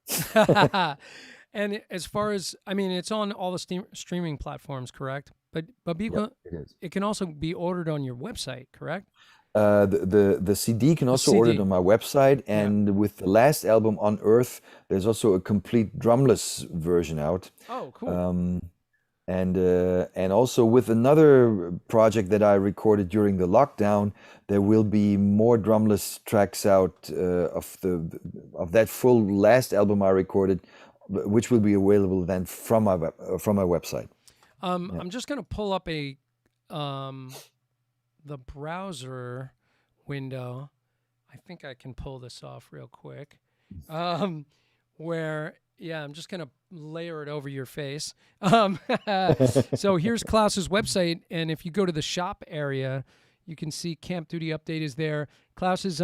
And as far as, I mean, it's on all the streaming platforms, correct? But Yep, people, it is. it can also be ordered on your website, correct? The CD can The also order it CD. on my website, Yeah. and with the last album On Earth, there's also a complete drumless version out. Oh, cool. Um, and also with another project that I recorded during the lockdown, there will be more drumless tracks out of that full last album I recorded, which will be available then from my website. Yeah. I'm just gonna pull up um, the browser window. I think I can pull this off real quick. Um, where Yeah, I'm just gonna layer it over your face. So here's Klaus's website, and if you go to the shop area, you can see Camp Duty Update is there. Klaus's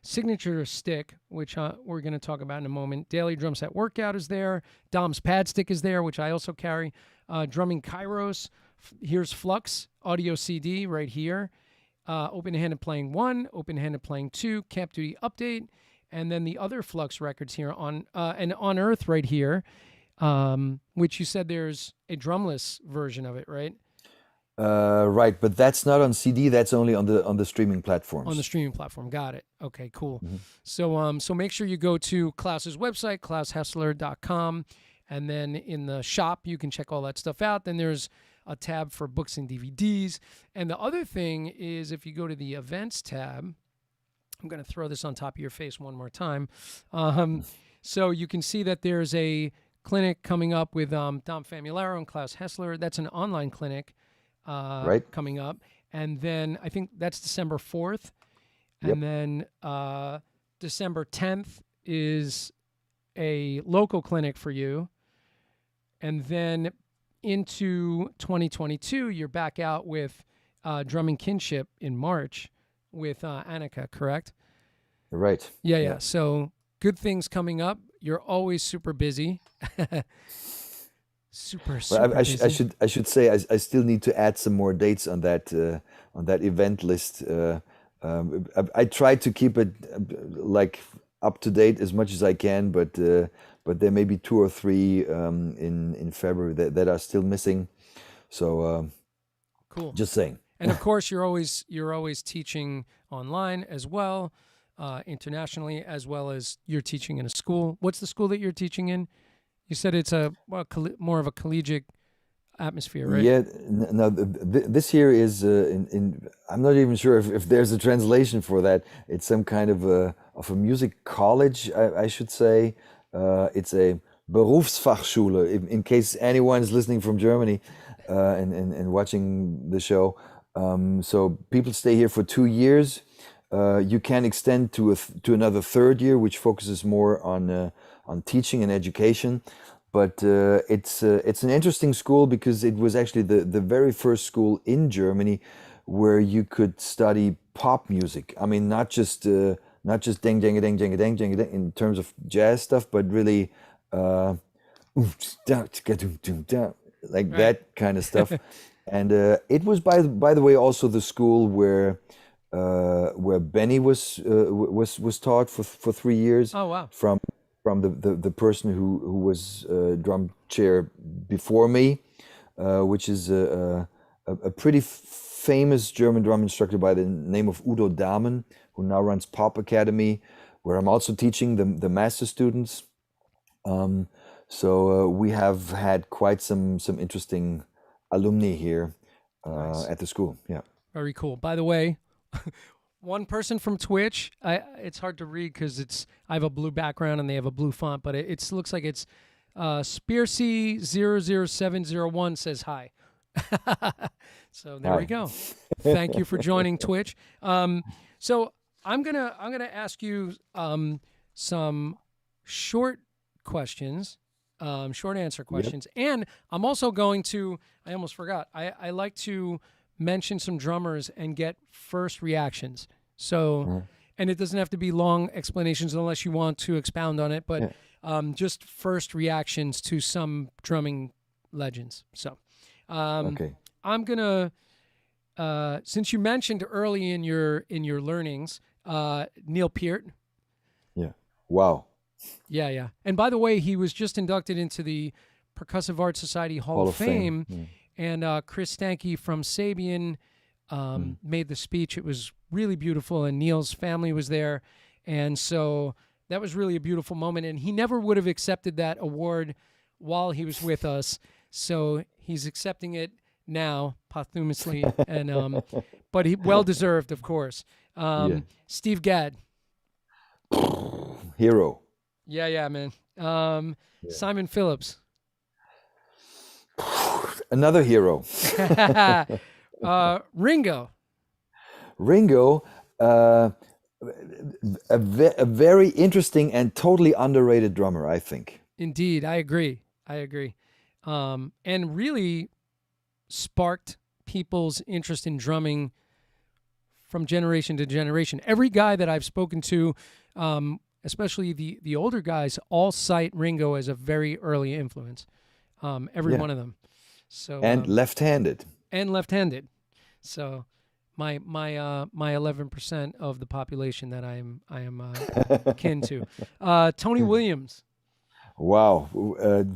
signature stick, which we're gonna talk about in a moment. Daily Drum Set Workout is there. Dom's pad stick is there, which I also carry. Drumming Kairos. Here's Flux audio CD right here. Open-handed playing 1, open-handed playing 2, Camp Duty Update. And then the other Flux records here and On Earth right here, which you said there's a drumless version of it, right? Right, but that's not on CD. That's only on the streaming platforms. On the streaming platform. Got it. Okay, cool. So make sure you go to Klaus's website, klaushessler.com, and then in the shop you can check all that stuff out. Then there's a tab for books and DVDs. And the other thing is if you go to the events tab, I'm going to throw this on top of your face one more time. So you can see that there's a clinic coming up with Dom Famularo and Claus Hessler. That's an online clinic coming up. And then I think that's December 4th. Yep. And then December 10th is a local clinic for you. And then into 2022, you're back out with Drumming Kinship in March with Annika, correct? Right. Yeah. So good things coming up. You're always super busy. super busy. I should say I still need to add some more dates on that event list. I try to keep it like up to date as much as I can, but there may be 2 or 3 in February that are still missing. So cool. Just saying. And of course, you're always teaching online as well, internationally, as well as you're teaching in a school. What's the school that you're teaching in? You said it's more of a collegiate atmosphere, right? Yeah. No, this here is I'm not even sure if there's a translation for that. It's some kind of a music college, I should say. It's a Berufsfachschule. In case anyone is listening from Germany and watching the show. So people stay here for 2 years. You can extend to another 3rd year, which focuses more on teaching and education. But it's an interesting school because it was actually the very first school in Germany where you could study pop music. I mean, not just ding ding ding ding ding ding ding in terms of jazz stuff, but really like that kind of stuff. And it was by the way also the school where Benny was taught for 3 years. Oh wow! From the person who was drum chair before me, which is a pretty famous German drum instructor by the name of Udo Dahmen, who now runs Pop Academy, where I'm also teaching the master students. So we have had quite some interesting alumni here Nice. at the school. Yeah. Very cool. By the way, one person from Twitch, it's hard to read because I have a blue background and they have a blue font, but it looks like it's Spearsy00701 says hi. So there we go. Thank you for joining Twitch. So I'm gonna ask you some short questions. Short answer questions. Yep. And I'm also going to, I almost forgot, I like to mention some drummers and get first reactions. So, and it doesn't have to be long explanations unless you want to expound on it, but just first reactions to some drumming legends. So, Okay. I'm going to, since you mentioned early in your learnings, Neil Peart. Yeah. Wow. Yeah. And by the way, he was just inducted into the Percussive Arts Society Hall of Fame. Yeah. And Chris Stanke from Sabian made the speech. It was really beautiful, and Neil's family was there. And so that was really a beautiful moment. And he never would have accepted that award while he was with us. So he's accepting it now, posthumously. And but he well-deserved, of course. Steve Gadd. Hero. Yeah, man. Simon Phillips. Another hero. Ringo. Ringo, a very interesting and totally underrated drummer, I think. Indeed, I agree. I agree. And really sparked people's interest in drumming from generation to generation. Every guy that I've spoken to, especially the older guys, all cite Ringo as a very early influence. Every Yeah, one of them. So and left-handed. and left-handed. So my 11% of the population that I am kin to. Tony Williams, Wow,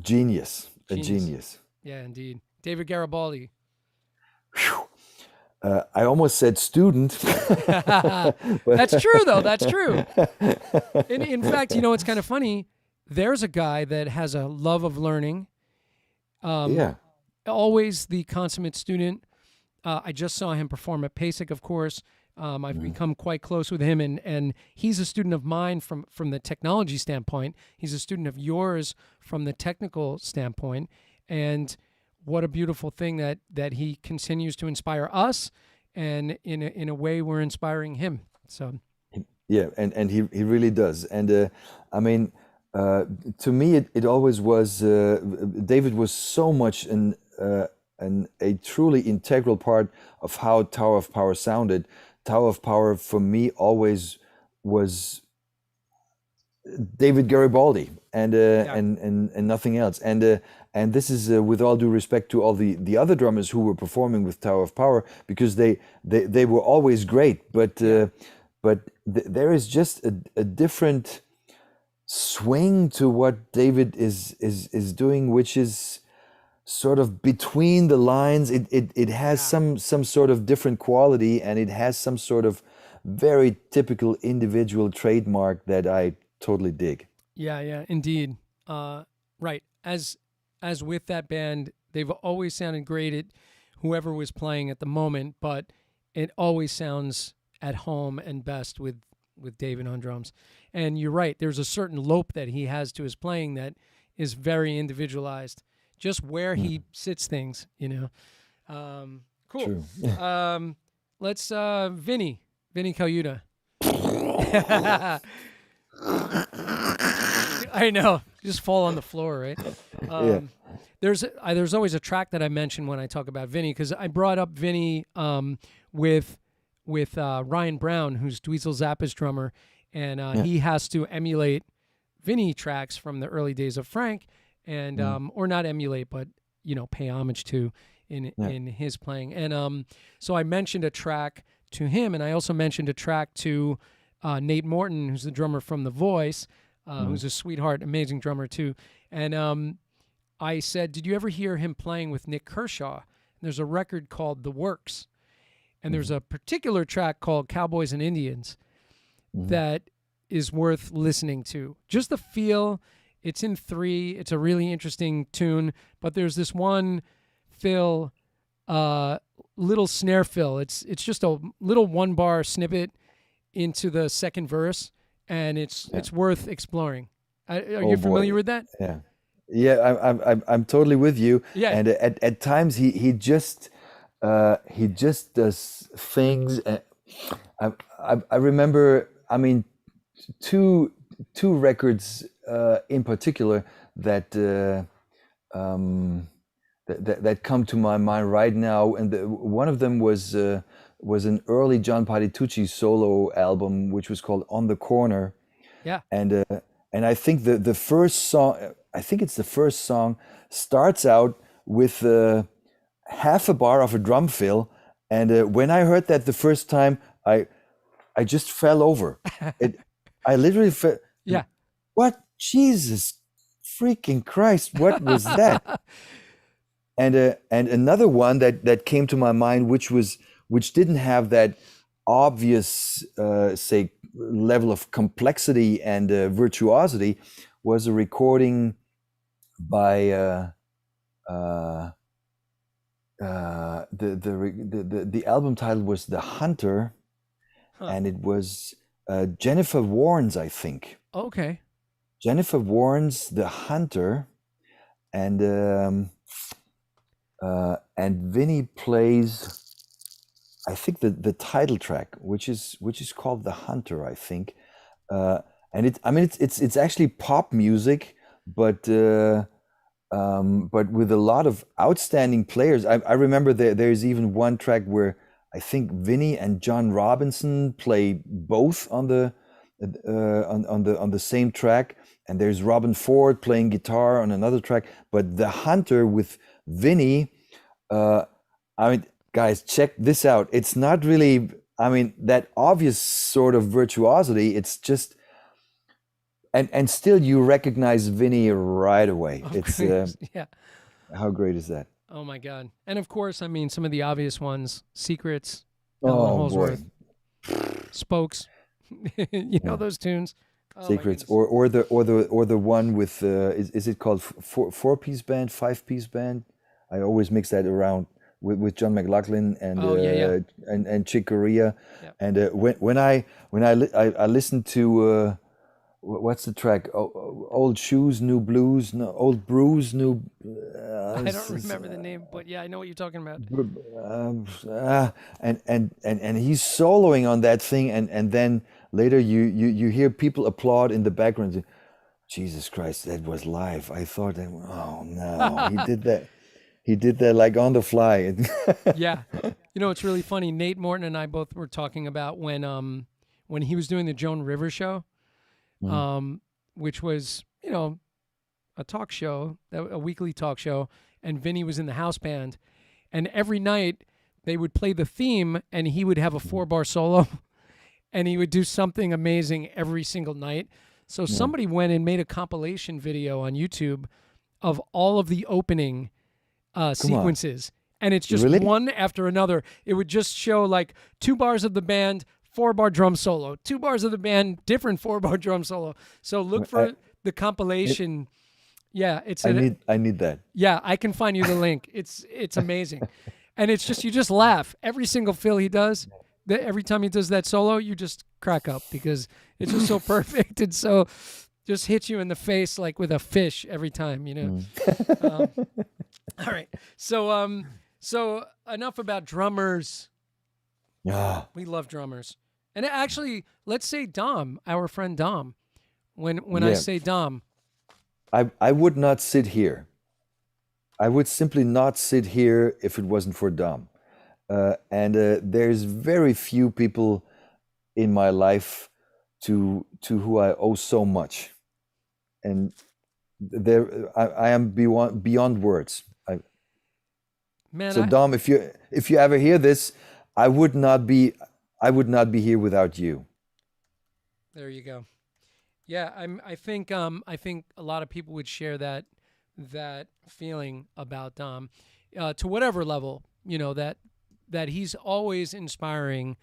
genius, a genius. genius. Yeah, indeed. David Garibaldi. Phew. I almost said student, That's but true, though. That's true. In fact, it's kind of funny. There's a guy that has a love of learning. Um, yeah, Always the consummate student. I just saw him perform at PASIC, of course. I've mm, become quite close with him, and he's a student of mine from the technology standpoint. He's a student of yours from the technical standpoint, and what a beautiful thing that he continues to inspire us, and in a way we're inspiring him. So yeah, and he really does. And I mean, uh, to me, it always was. David was so much a truly integral part of how Tower of Power sounded. Tower of Power for me always was David Garibaldi and yeah, and nothing else. And this is with all due respect to all the other drummers who were performing with Tower of Power, because they were always great, yeah, but there is just a different swing to what David is doing, which is sort of between the lines. It has yeah. some sort of different quality, and it has some sort of very typical individual trademark that I totally dig. Yeah, yeah, indeed. Right. As with that band, they've always sounded great at whoever was playing at the moment, but it always sounds at home and best with David on drums. And you're right. There's a certain lope that he has to his playing that is very individualized. Just where Mm, he sits things. Cool. true. Let's Vinny Cayuta. I know. Just fall on the floor, right? Yeah. Um, there's always a track that I mention when I talk about Vinny, because I brought up Vinny with Ryan Brown, who's Dweezil Zappa's drummer, and Yeah. he has to emulate Vinny tracks from the early days of Frank, and Mm, or not emulate, but pay homage to in yeah. in his playing. And so I mentioned a track to him, and I also mentioned a track to Nate Morton, who's the drummer from The Voice, Mm, who's a sweetheart, amazing drummer too. And I said, "Did you ever hear him playing with Nick Kershaw?" And there's a record called The Works, and there's mhm, a particular track called Cowboys and Indians mhm, that is worth listening to. Just the feel. It's in three. It's a really interesting tune, but there's this one fill, uh, little snare fill. It's just a little 1 bar snippet into the second verse, and it's yeah. it's worth exploring. Are Oh you familiar boy. with that? Yeah. Yeah, I'm totally with you. Yeah, And at times he just does things. I remember. I mean, two two records in particular that that come to my mind right now, and one of them was an early John Patitucci solo album, which was called On the Corner, yeah. and uh, and I think the first song, I think it's the first song, starts out with half a bar of a drum fill, and when I heard that the first time, I just fell over. It I literally felt, Yeah. what, Jesus freaking Christ, what was that? And another one that came to my mind, which didn't have that obvious say level of complexity and virtuosity, was a recording by uh, the album title was The Hunter, Huh. and it was Jennifer Warnes, I think. Okay. Jennifer Warnes, The Hunter, and Vinny plays, I think, the title track, which is called The Hunter, I think. Uh, and I mean, it's actually pop music, but but with a lot of outstanding players. I remember there's even one track where I think Vinny and John Robinson play both on the on the same track, and there's Robin Ford playing guitar on another track. But the Hunter with Vinny, uh, I mean, guys, check this out. It's not really, I mean, that obvious sort of virtuosity. It's just, and still you recognize Vinny right away. Of It's course. Yeah. how great is that? Oh my God. And of course, I mean, some of the obvious ones: Secrets, Allen Oh boy, Holsworth, Spokes. You know yeah. those tunes. Oh my Secrets, goodness. or the one with is it called four-piece band, five-piece band? I always mix that around with John McLaughlin Oh yeah, yeah, and Chick Corea, yeah. and when I listened to what's the track? Old shoes, new blues, no, old brews, new. I don't remember the name, but yeah, I know what you're talking about. And he's soloing on that thing, and then later you hear people applaud in the background. Jesus Christ, that was live. I thought that, oh no, he did that like on the fly. Yeah. You know, it's really funny. Nate Morton and I both were talking about when he was doing the Joan Rivers show, Mm, um, which was, you know, a talk show, a weekly talk show, and Vinny was in the house band, and every night they would play the theme, and he would have a mm, 4-bar solo, and he would do something amazing every single night. So yeah. somebody went and made a compilation video on YouTube of all of the opening Come on, sequences, and it's just really? one after another. It would just show like 2 bars of the band, 4-bar drum solo, 2 bars of the band, different 4-bar drum solo. So look I for the compilation. Yeah, it's an I need that. yeah. I can find you the link. It's amazing, and it's just you just laugh every single fill he does. Every time he does that solo, you just crack up because it's just so perfect and so just hits you in the face like with a fish every time. You know. Mm. Um, all right. So enough about drummers. Yeah, We love drummers. And actually, let's say Dom, our friend Dom. When I yeah. say Dom, I would not sit here. I would simply not sit here if it wasn't for Dom. And there's very few people in my life to who I owe so much. And I am beyond words. man, So Dom, if you ever hear this, I would not be here without you. there you go. Yeah, I think a lot of people would share that feeling about Dom, to whatever level, you know, that he's always inspiring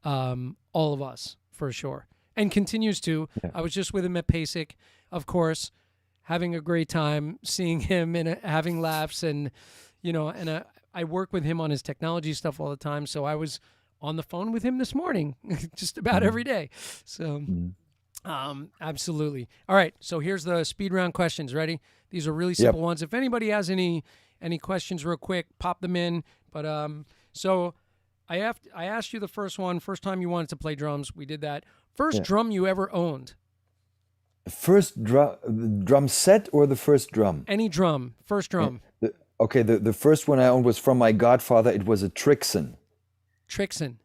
all of us for sure, and continues to. Yeah. I was just with him at PASIC, of course, having a great time, seeing him and having laughs, and you know, and I work with him on his technology stuff all the time. So I was on the phone with him this morning, just about Mm, every day. So mm. absolutely. All right. So here's the speed round questions. Ready? These are really Yep. simple ones. If anybody has any questions, real quick, pop them in. But so I asked you the first one. First time you wanted to play drums, we did that. First Yeah. drum you ever owned? The first drum set or the first drum? Any drum? First Yeah. drum? Okay, the first one I owned was from my godfather. It was a Trixon. Trixon.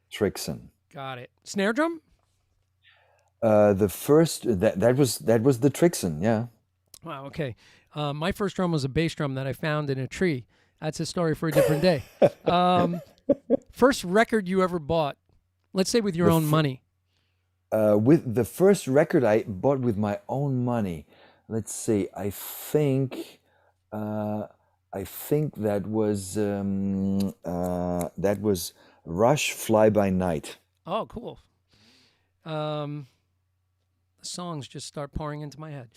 Trixon. Got it. Snare drum? The first that was the Trixon. Yeah. Wow. Okay. My first drum was a bass drum that I found in a tree. That's a story for a different day. Um, first record you ever bought? Let's say with your The own money. with the first record I bought with my own money. Let's see. Uh, I think that was Rush Fly By Night. Oh, cool. Um, the songs just start pouring into my head.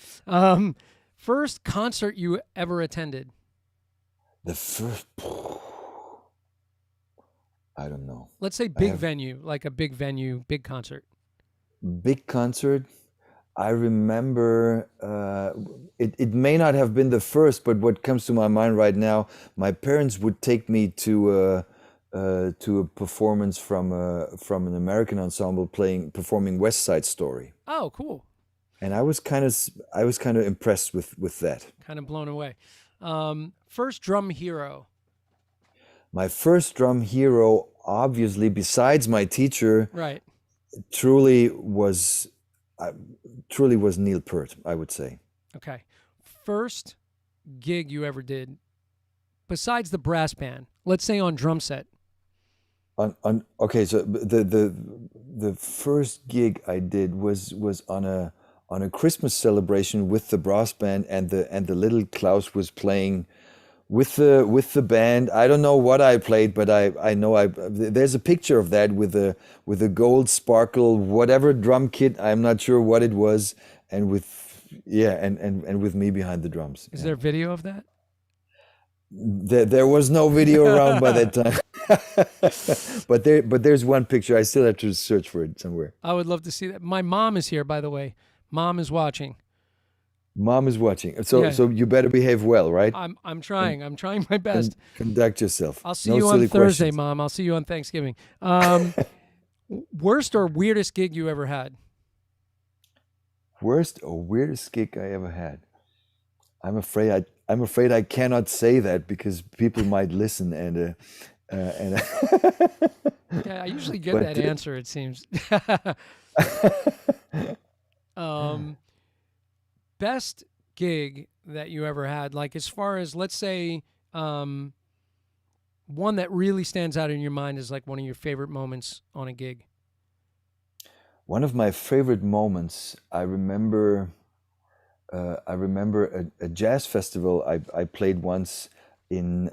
First concert you ever attended? The first, I don't know. Let's say I big have venue, like a big venue, big concert. big concert. I remember it may not have been the first, but what comes to my mind right now, my parents would take me to a performance from an American ensemble performing West Side Story. Oh, cool. and I was kind of impressed with that. Kind of blown away. First drum hero. My first drum hero, obviously, besides my teacher, Right. truly was uh, truly was Neil Peart, I would say. Okay. First gig you ever did besides the brass band, let's say on drum set. On okay, so the first gig I did was on a Christmas celebration with the brass band, and the little Klaus was playing with the band. I don't know what I played, but I know there's a picture of that with a gold sparkle whatever drum kit. I'm not sure what it was, and with yeah, and with me behind the drums. Is Yeah. there video of that? There was no video around by that time. But there's one picture. I still have to search for it somewhere. I would love to see that. My mom is here, by the way. Mom is watching. Mom is watching. Yeah. So you better behave well, right? I'm trying. I'm trying my best. Conduct yourself. I'll see No you on silly Thursday, questions. Mom. I'll see you on Thanksgiving. Worst or weirdest gig you ever had? Worst or weirdest gig I ever had. I'm afraid I cannot say that because people might listen and Yeah, I usually get but that answer, it seems. um, Best gig that you ever had, like as far as, let's say, one that really stands out in your mind is like one of your favorite moments on a gig. one of my favorite moments, I remember a jazz festival I played once in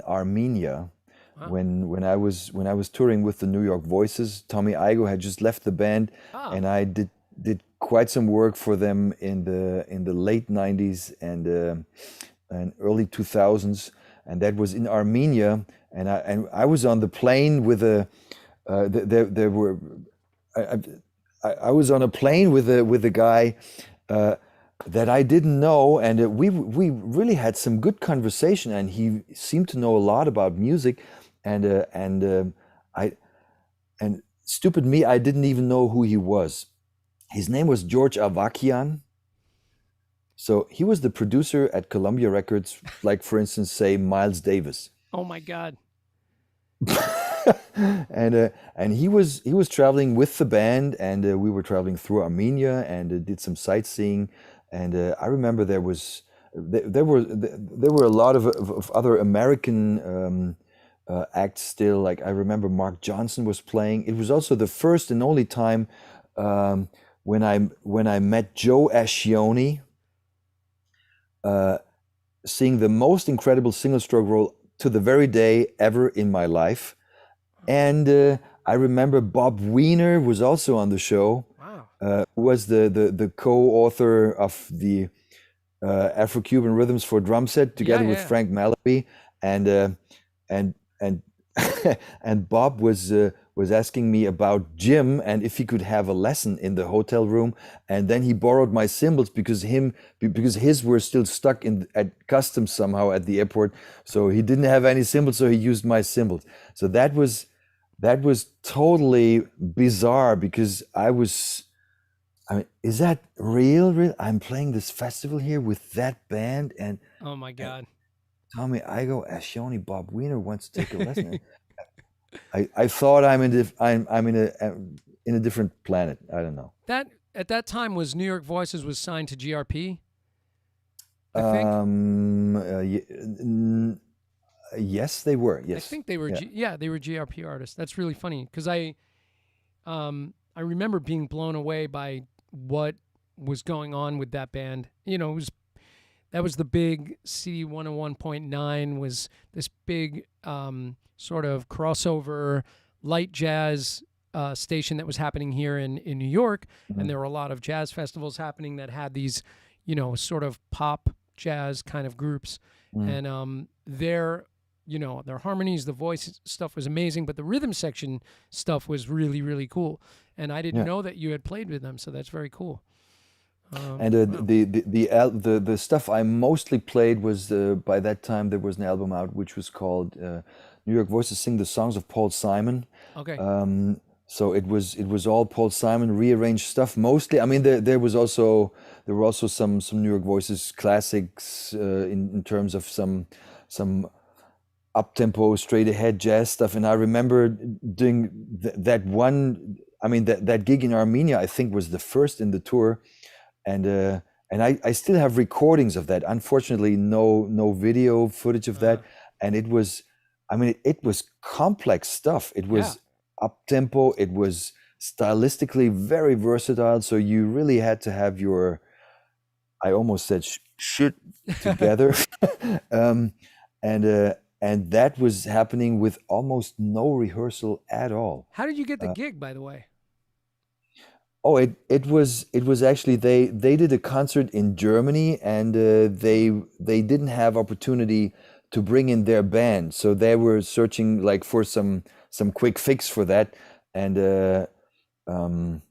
Armenia Wow. when I was touring with the New York Voices. Tommy Igoe had just left the band, Ah, and I did quite some work for them in the late '90s and early 2000s, and that was in Armenia. And I was on the plane with a there were I, I was on a plane with a guy that I didn't know, and we really had some good conversation, and he seemed to know a lot about music, and I and stupid me, I didn't even know who he was. His name was George Avakian. So he was the producer at Columbia Records, like for instance, say Miles Davis. oh my God. And he was traveling with the band, and we were traveling through Armenia and did some sightseeing. And I remember there were a lot of other American acts still. Like I remember Mark Johnson was playing. It was also the first and only time when I met Joe Ascioni, seeing the most incredible single stroke roll to the very day ever in my life. And I remember Bob Weiner was also on the show, Wow. who was the co-author of the Afro-Cuban Rhythms for Drum Set Yeah, together with yeah. Frank Malaby, and and and Bob was asking me about Jim and if he could have a lesson in the hotel room, and then he borrowed my cymbals because his were still stuck in at customs somehow at the airport, so he didn't have any cymbals, so he used my cymbals. So that was totally bizarre because I mean, is that real? Real? I'm playing this festival here with that band, Oh my and God. Tommy Igoe, Ascioni, Bob Weiner wants to take a lesson. I thought I'm in a different planet. I don't know. That at that time was New York Voices was signed to GRP, I think. Yes, they were. I Yes, think they were yeah. yeah, they were GRP artists. That's really funny because I remember being blown away by what was going on with that band. You know, that was the big CD 101.9 was this big sort of crossover light jazz station that was happening here in New York, and Mhm. there were a lot of jazz festivals happening that had these, you know, sort of pop jazz kind of groups, Mm. and their their harmonies, the voice stuff was amazing, but the rhythm section stuff was really really cool, and I didn't Yeah. know that you had played with them, so that's very cool. And Wow. the stuff I mostly played was by that time there was an album out which was called New York Voices Sing the Songs of Paul Simon. Okay. Um, it was all Paul Simon rearranged stuff mostly. I mean, there were also some New York Voices classics in terms of some up tempo, straight ahead jazz stuff. And I remember doing that one. I mean, that gig in Armenia, I think, was the first in the tour, and I still have recordings of that. Unfortunately, no video footage of Uh, that, and it was, I mean, it was complex stuff. It yeah. was up tempo. It was stylistically very versatile. So you really had to have your, I almost said shit together, um, and that was happening with almost no rehearsal at all. How did you get the Uh, gig, by the way? Oh, it was actually they did a concert in Germany, and they didn't have opportunity to bring in their band, so they were searching like for some quick fix for that, and um,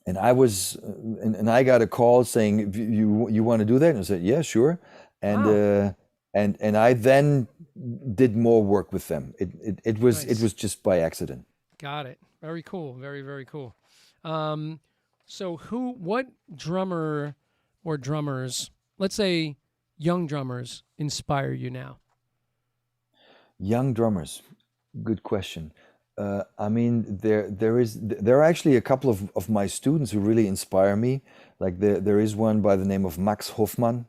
and I was and I got a call saying, You want to do that?" And I said, "Yeah, sure," and Wow. uh, and I then did more work with them. It Nice. was just by accident. Got it. Very cool. Very, very cool. Um, so what drummer or drummers, let's say young drummers, inspire you now? Young drummers. Good question. I mean, there are actually a couple of my students who really inspire me. Like there is one by the name of Max Hoffmann.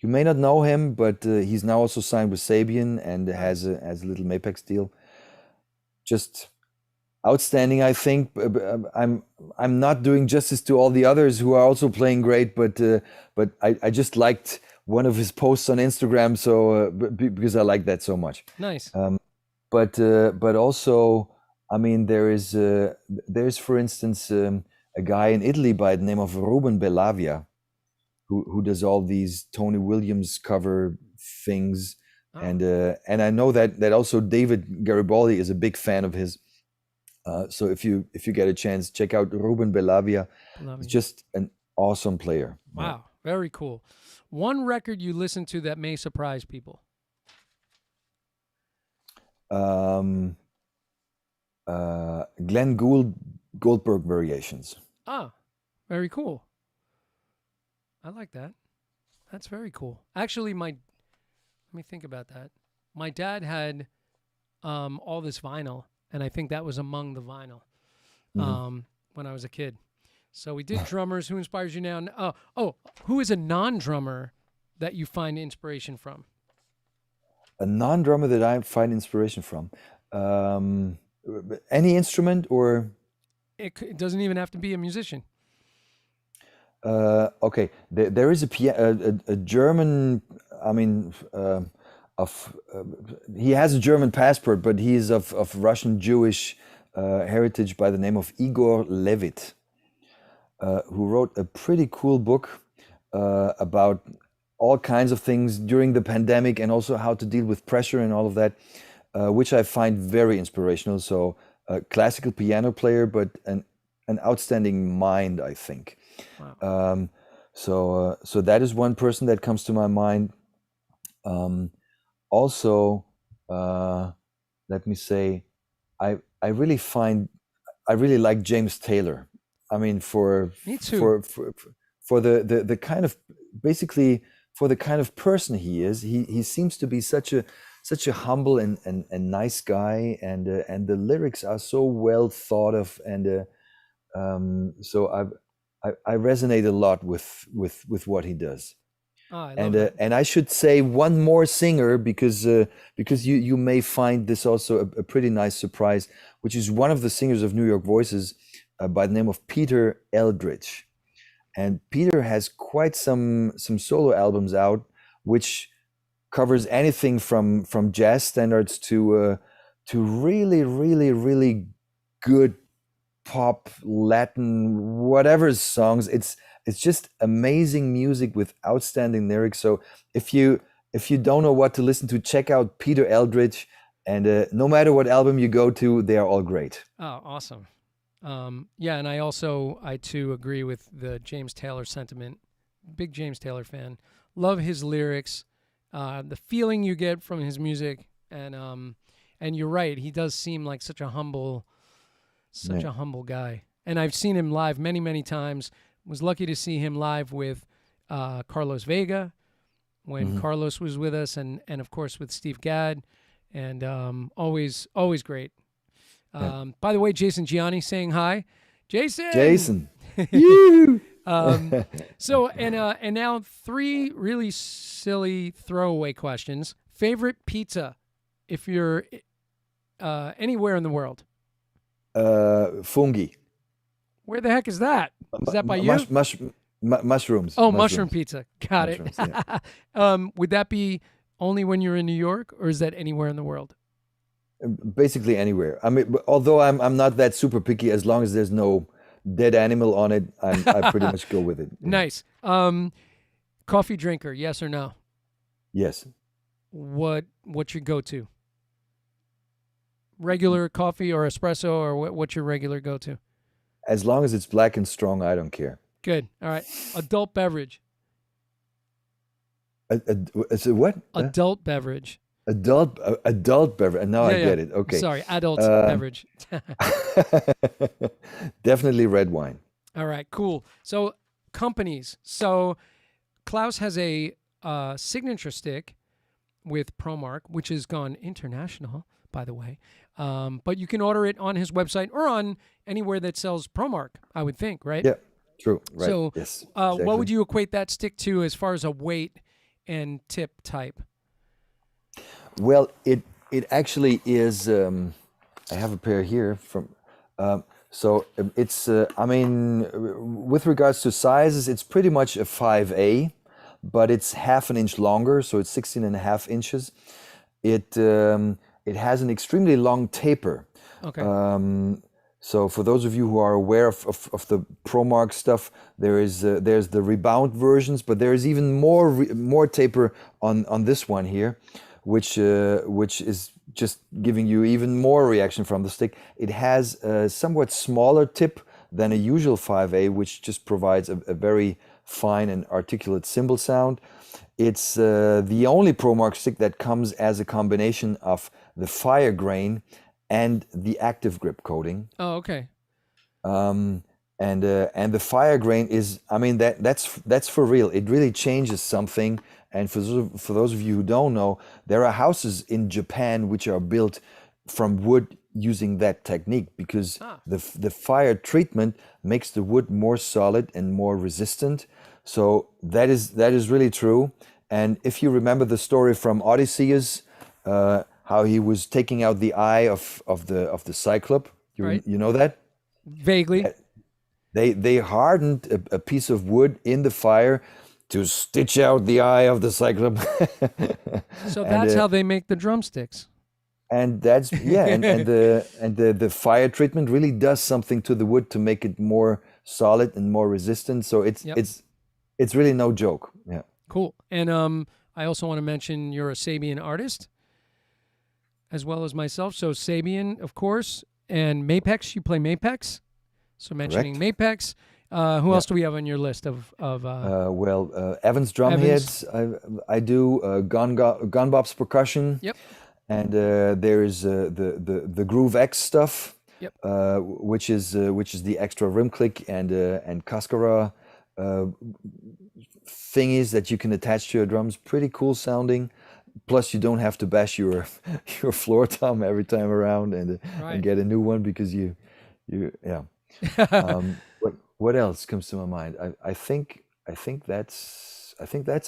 You may not know him, but he's now also signed with Sabian and Nice. has a little Mapex deal. Just outstanding, I think. I'm not doing justice to all the others who are also playing great, but I just liked one of his posts on Instagram, so because I like that so much. Nice. Um, but also, I mean, there's for instance a guy in Italy by the name of Ruben Bellavia who does all these Tony Williams cover things, Oh, and I know that also David Garibaldi is a big fan of his. So if you get a chance, check out Ruben Bellavia. He's Beloved. just an awesome player. Yeah. Wow. Very cool. One record you listen to that may surprise people. Um, Glenn Gould Goldberg variations. Ah, very cool. I like that. That's very cool. Actually, let me think about that. My dad had all this vinyl, and I think that was among the vinyl Mhm. when I was a kid. So we did drummers. Who inspires you now? Who is a non-drummer that you find inspiration from? A non-drummer that I find inspiration from. Um, any instrument or It doesn't even have to be a musician. okay, there is a German. I mean, of he has a German passport, but he is of Russian Jewish heritage by the name of Igor Levit, who wrote a pretty cool book about all kinds of things during the pandemic and also how to deal with pressure and all of that, which I find very inspirational. So, a classical piano player, but an outstanding mind, I think. Wow. Um, so that is one person that comes to my mind. Um, Also, uh, let me say, I really find I really like James Taylor. I mean, Me too. for the kind of basically for the kind of person he is, he seems to be such a humble and nice guy, and the lyrics are so well thought of, and so I resonate a lot with what he does. Oh, I love that. And I should say one more singer because you may find this also a pretty nice surprise, which is one of the singers of New York Voices by the name of Peter Eldridge. And Peter has quite some solo albums out, which covers anything from jazz standards to really really good pop, Latin, whatever songs. It's just amazing music with outstanding lyrics. So if you don't know what to listen to, check out Peter Eldridge. And no matter what album you go to, they are all great. Oh, awesome. Yeah, and I too agree with the James Taylor sentiment. Big James Taylor fan. Love his lyrics, the feeling you get from his music, and you're right. He does seem like such a humble, Such Yeah. a humble guy. And I've seen him live many, many times. Was lucky to see him live with Carlos Vega when Hmm. Carlos was with us, and of course with Steve Gadd, and always great. Yeah. By the way, Jason Gianni saying hi. Jason. Jason. You. So and now three really silly throwaway questions. Favorite pizza, if you're anywhere in the world. Fungi. Where the heck is that? Is that by you? Mushrooms. Oh, mushroom pizza. Got it. Mushrooms, yeah. Would that be only when you're in New York, or is that anywhere in the world? Basically anywhere. I mean, although I'm not that super picky, as long as there's no dead animal on it, I pretty much go with it. Yeah. Nice. Coffee drinker, yes or no? Yes. What's your go-to? Regular coffee or espresso, or what's your regular go-to? As long as it's black and strong, I don't care. Good. All right. Adult beverage. So what? Adult beverage. Adult beverage. Now I get it. Okay. Sorry, adult beverage. Definitely red wine. All right, cool. So companies. So Klaus has a signature stick with ProMark, which has gone international, by the way. But you can order it on his website or on anywhere that sells ProMark, I would think, right? Yeah, true. Right. So yes. what would you equate that stick to as far as a weight and tip type? Well, it actually is. I have a pair here from. It's. I mean, with regards to sizes, it's pretty much a 5A, but it's half an inch longer, so it's 16 and a half inches. It has an extremely long taper. Okay. So for those of you who are aware of the ProMark stuff, there's the rebound versions, but there is even more taper on this one here, which is just giving you even more reaction from the stick. It has a somewhat smaller tip than a usual 5A, which just provides a very fine and articulate cymbal sound. It's the only ProMark stick that comes as a combination of the fire grain and the active grip coating. Oh, okay. And the fire grain is, I mean, that's for real. It really changes something. And for those of you who don't know, there are houses in Japan which are built from wood using that technique because the fire treatment makes the wood more solid and more resistant. So that is really true. And if you remember the story from Odysseus, how he was taking out the eye of the Cyclop, you know that? Vaguely. They hardened a piece of wood in the fire to stitch out the eye of the Cyclop. So that's how they make the drumsticks. And that's and the fire treatment really does something to the wood to make it more solid and more resistant. So it's really no joke. Yeah. Cool. And I also want to mention you're a Sabian artist as well as myself. So Sabian, of course, and Mapex. You play Mapex. So mentioning Mapex. Who else do we have on your list of Evans Drumheads. I do Gun Bob's percussion. Yep. And there is the Groove X stuff. Yep. Which is the extra rim click and Cascara thingies that you can attach to your drums. Pretty cool sounding. Plus, you don't have to bash your floor tom every time around and get a new one because you. What else comes to my mind? I think that's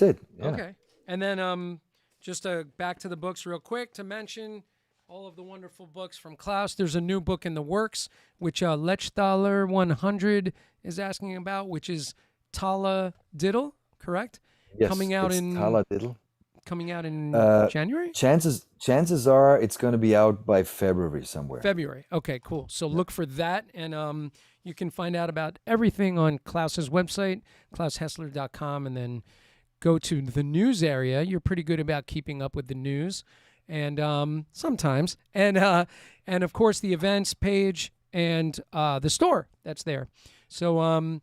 it. Yeah. Okay. And then just back to the books real quick to mention all of the wonderful books from Klaus. There's a new book in the works, which Lechtaler 100 is asking about, which is Tala Diddle, correct? Yes, coming out in Tala Diddle. Coming out in January? Chances are it's going to be out by February somewhere. February. Okay, cool. So look for that, and you can find out about everything on Klaus's website, klaushessler.com, and then go to the news area. You're pretty good about keeping up with the news, and sometimes, and of course the events page and the store that's there. So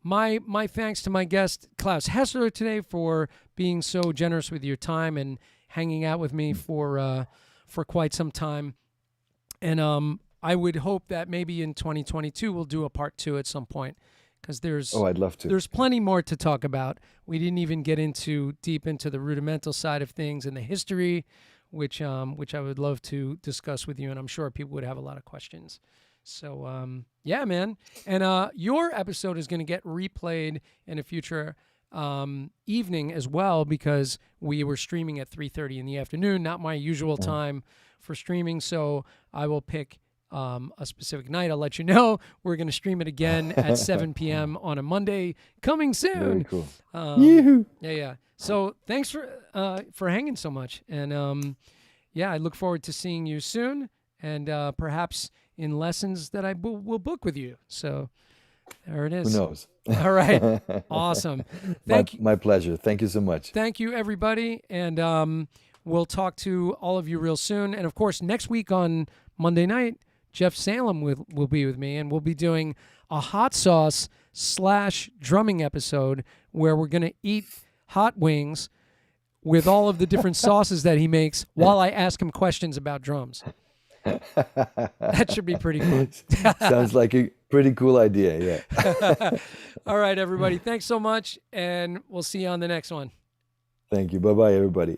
my thanks to my guest Claus Hessler today for being so generous with your time and hanging out with me for quite some time. And I would hope that maybe in 2022 we'll do a part 2 at some point, because I'd love to. there's plenty more to talk about. We didn't even get deep into the rudimental side of things and the history, which I would love to discuss with you, and I'm sure people would have a lot of questions. So yeah, man. And your episode is going to get replayed in a future evening as well, because we were streaming at 3:30 in the afternoon, not my usual time for streaming. So I will pick a specific night. I'll let you know. We're going to stream it again at 7 p.m. on a Monday, coming soon. Very cool. Yeah. So thanks for hanging so much. And yeah, I look forward to seeing you soon, and perhaps in lessons that I will book with you. So there it is. Who knows? All right. Awesome. My pleasure. Thank you so much. Thank you, everybody. And we'll talk to all of you real soon. And of course, next week on Monday night, Jeff Salem will be with me, and we'll be doing a hot sauce / drumming episode where we're going to eat hot wings with all of the different sauces that he makes while I ask him questions about drums. That should be pretty fun. Sounds like a pretty cool idea, yeah. All right, everybody. Thanks so much, and we'll see you on the next one. Thank you. Bye-bye, everybody.